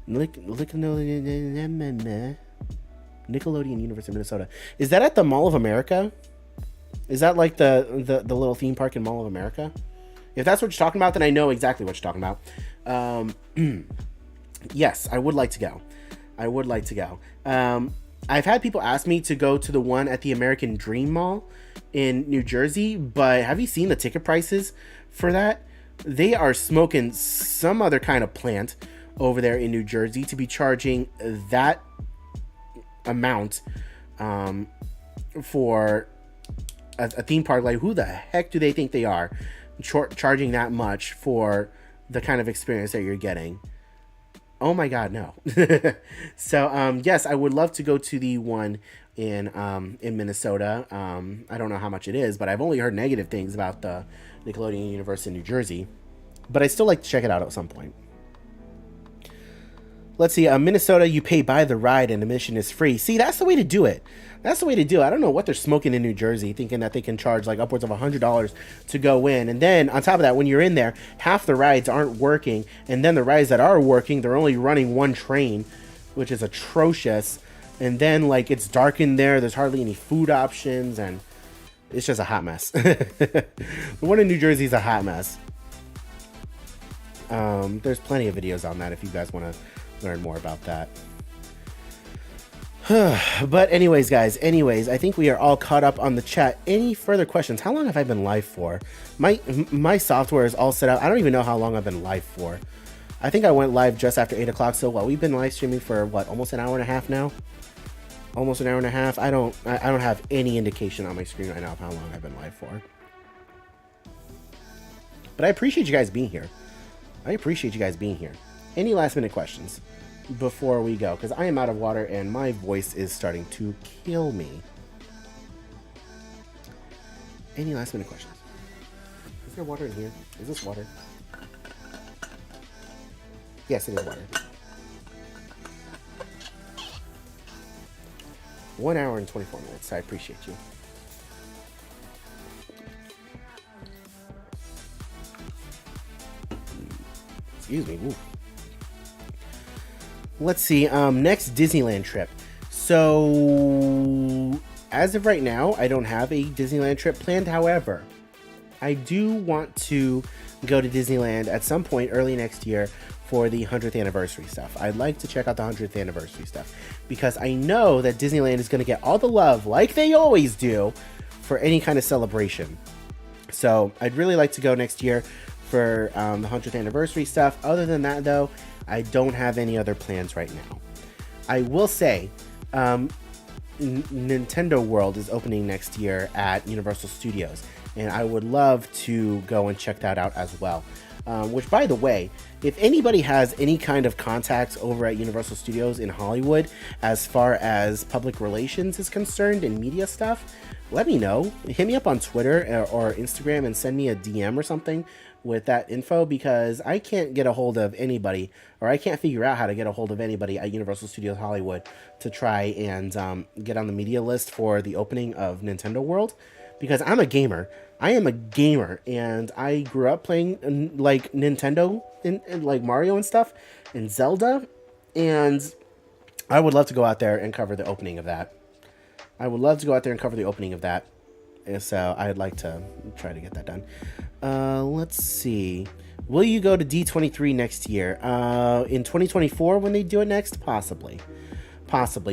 Nickelodeon Universe in Minnesota. Is that at the Mall of America? Is that like the little theme park in Mall of America? If that's what you're talking about, then I know exactly what you're talking about. Yes, I would like to go. I've had people ask me to go to the one at the American Dream Mall in New Jersey, but have you seen the ticket prices for that? They are smoking some other kind of plant over there in New Jersey to be charging that amount for a theme park. Like, who the heck do they think they are charging that much for the kind of experience that you're getting? Oh my god, no. So yes, I would love to go to the one in Minnesota. I don't know how much it is, but I've only heard negative things about the Nickelodeon Universe in New Jersey, but I still like to check it out at some point. Let's see, Minnesota, you pay by the ride and admission is free. See, that's the way to do it. I don't know what they're smoking in New Jersey, thinking that they can charge like upwards of $100 to go in. And then on top of that, when you're in there, half the rides aren't working. And then the rides that are working, they're only running one train, which is atrocious. And then like it's dark in there. There's hardly any food options. And it's just a hot mess. The one in New Jersey is a hot mess. There's plenty of videos on that if you guys want to learn more about that. But anyways, guys, I think we are all caught up on the chat. Any further questions? How long have I been live for? My software is all set up. I don't even know how long I've been live for. I think I went live just after 8 o'clock. So we've been live streaming for what, almost an hour and a half now? Almost an hour and a half. I don't have any indication on my screen right now of how long I've been live for. But I appreciate you guys being here. Any last minute questions before we go? Because I am out of water and my voice is starting to kill me. Any last minute questions? Is there water in here? Is this water? Yes, it is water. 1 hour and 24 minutes. I appreciate you. Excuse me. Ooh. Let's see. Next Disneyland trip. So, as of right now, I don't have a Disneyland trip planned. However, I do want to go to Disneyland at some point early next year for the 100th anniversary stuff. I'd like to check out the 100th anniversary stuff because I know that Disneyland is going to get all the love, like they always do, for any kind of celebration. So I'd really like to go next year for the 100th anniversary stuff. Other than that, though, I don't have any other plans right now. I will say, Nintendo World is opening next year at Universal Studios, and I would love to go and check that out as well. Which, by the way, if anybody has any kind of contacts over at Universal Studios in Hollywood as far as public relations is concerned and media stuff, let me know. Hit me up on Twitter or Instagram and send me a DM or something with that info, because I can't get a hold of anybody, or I can't figure out how to get a hold of anybody at Universal Studios Hollywood to try and get on the media list for the opening of Nintendo World, because I'm a gamer. I am a gamer, and I grew up playing like Nintendo and like Mario and stuff, and Zelda, and I would love to go out there and cover the opening of that. So I'd like to try to get that done. Let's see. Will you go to D23 next year? In 2024 when they do it next? Possibly.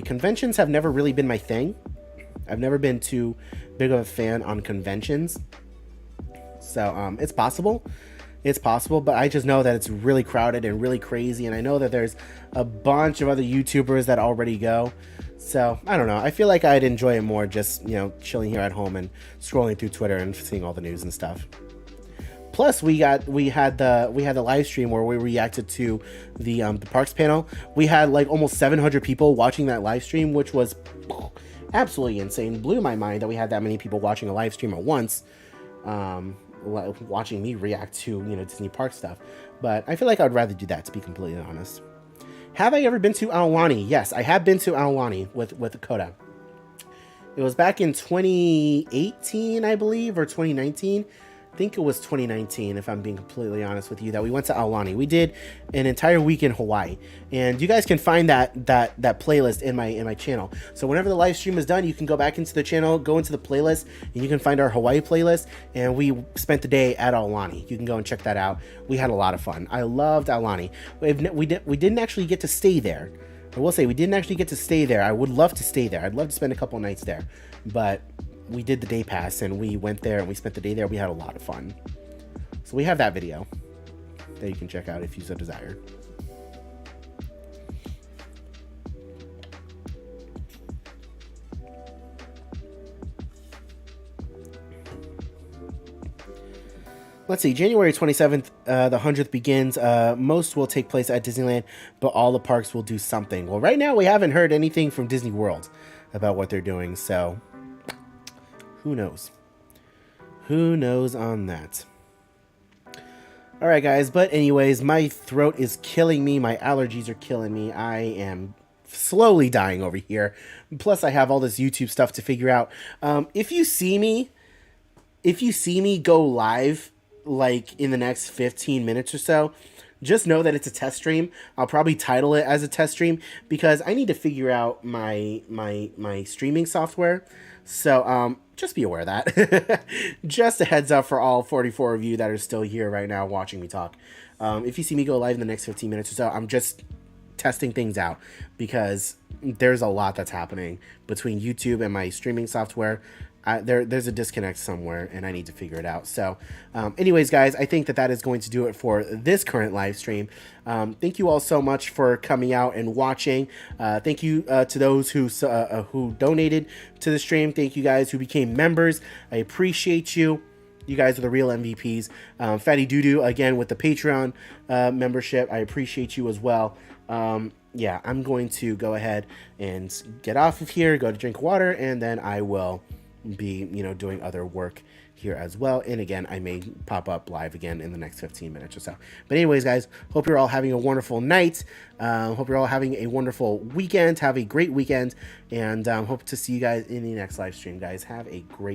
Conventions have never really been my thing. I've never been too big of a fan on conventions. So it's possible. But I just know that it's really crowded and really crazy. And I know that there's a bunch of other YouTubers that already go. So I don't know. I feel like I'd enjoy it more just, chilling here at home and scrolling through Twitter and seeing all the news and stuff. Plus, we had the live stream where we reacted to the parks panel. We had like almost 700 people watching that live stream, which was absolutely insane. Blew my mind that we had that many people watching a live stream at once, watching me react to Disney park stuff. But I feel like I'd rather do that, to be completely honest. Have I ever been to Aulani? Yes, I have been to Aulani with Coda. It was back in 2018, I believe, or 2019. I think it was 2019, if I'm being completely honest with you, that we went to Aulani. We did an entire week in Hawaii, and you guys can find that playlist in my channel. So whenever the live stream is done, you can go back into the channel, go into the playlist, and you can find our Hawaii playlist. And we spent the day at Aulani. You can go and check that out. We had a lot of fun. I loved Aulani. We didn't actually get to stay there. I will say we didn't actually get to stay there. I would love to stay there. I'd love to spend a couple of nights there, but we did the day pass and we went there and we spent the day there. We had a lot of fun. So we have that video that you can check out if you so desire. Let's see, January 27th, the 100th begins. Most will take place at Disneyland, but all the parks will do something. Well, right now we haven't heard anything from Disney World about what they're doing, so who knows? Who knows on that? All right, guys. But anyways, my throat is killing me. My allergies are killing me. I am slowly dying over here. Plus, I have all this YouTube stuff to figure out. If you see me go live, like in the next 15 minutes or so, just know that it's a test stream. I'll probably title it as a test stream because I need to figure out my streaming software. So just be aware of that. Just a heads up for all 44 of you that are still here right now watching me talk. If you see me go live in the next 15 minutes or so, I'm just testing things out because there's a lot that's happening between YouTube and my streaming software. There's a disconnect somewhere and I need to figure it out. So anyways, guys, I think that is going to do it for this current live stream. Thank you all so much for coming out and watching. Thank you to those who donated to the stream. Thank you guys who became members. I appreciate you. You guys are the real MVPs. Fatty Doodoo again with the Patreon membership. I appreciate you as well. Yeah, I'm going to go ahead and get off of here, go to drink water, and then I will be doing other work here as well. And again, I may pop up live again in the next 15 minutes or so. But anyways, guys, hope you're all having a wonderful night. Hope you're all having a wonderful weekend. Have a great weekend, and hope to see you guys in the next live stream. Guys, have a great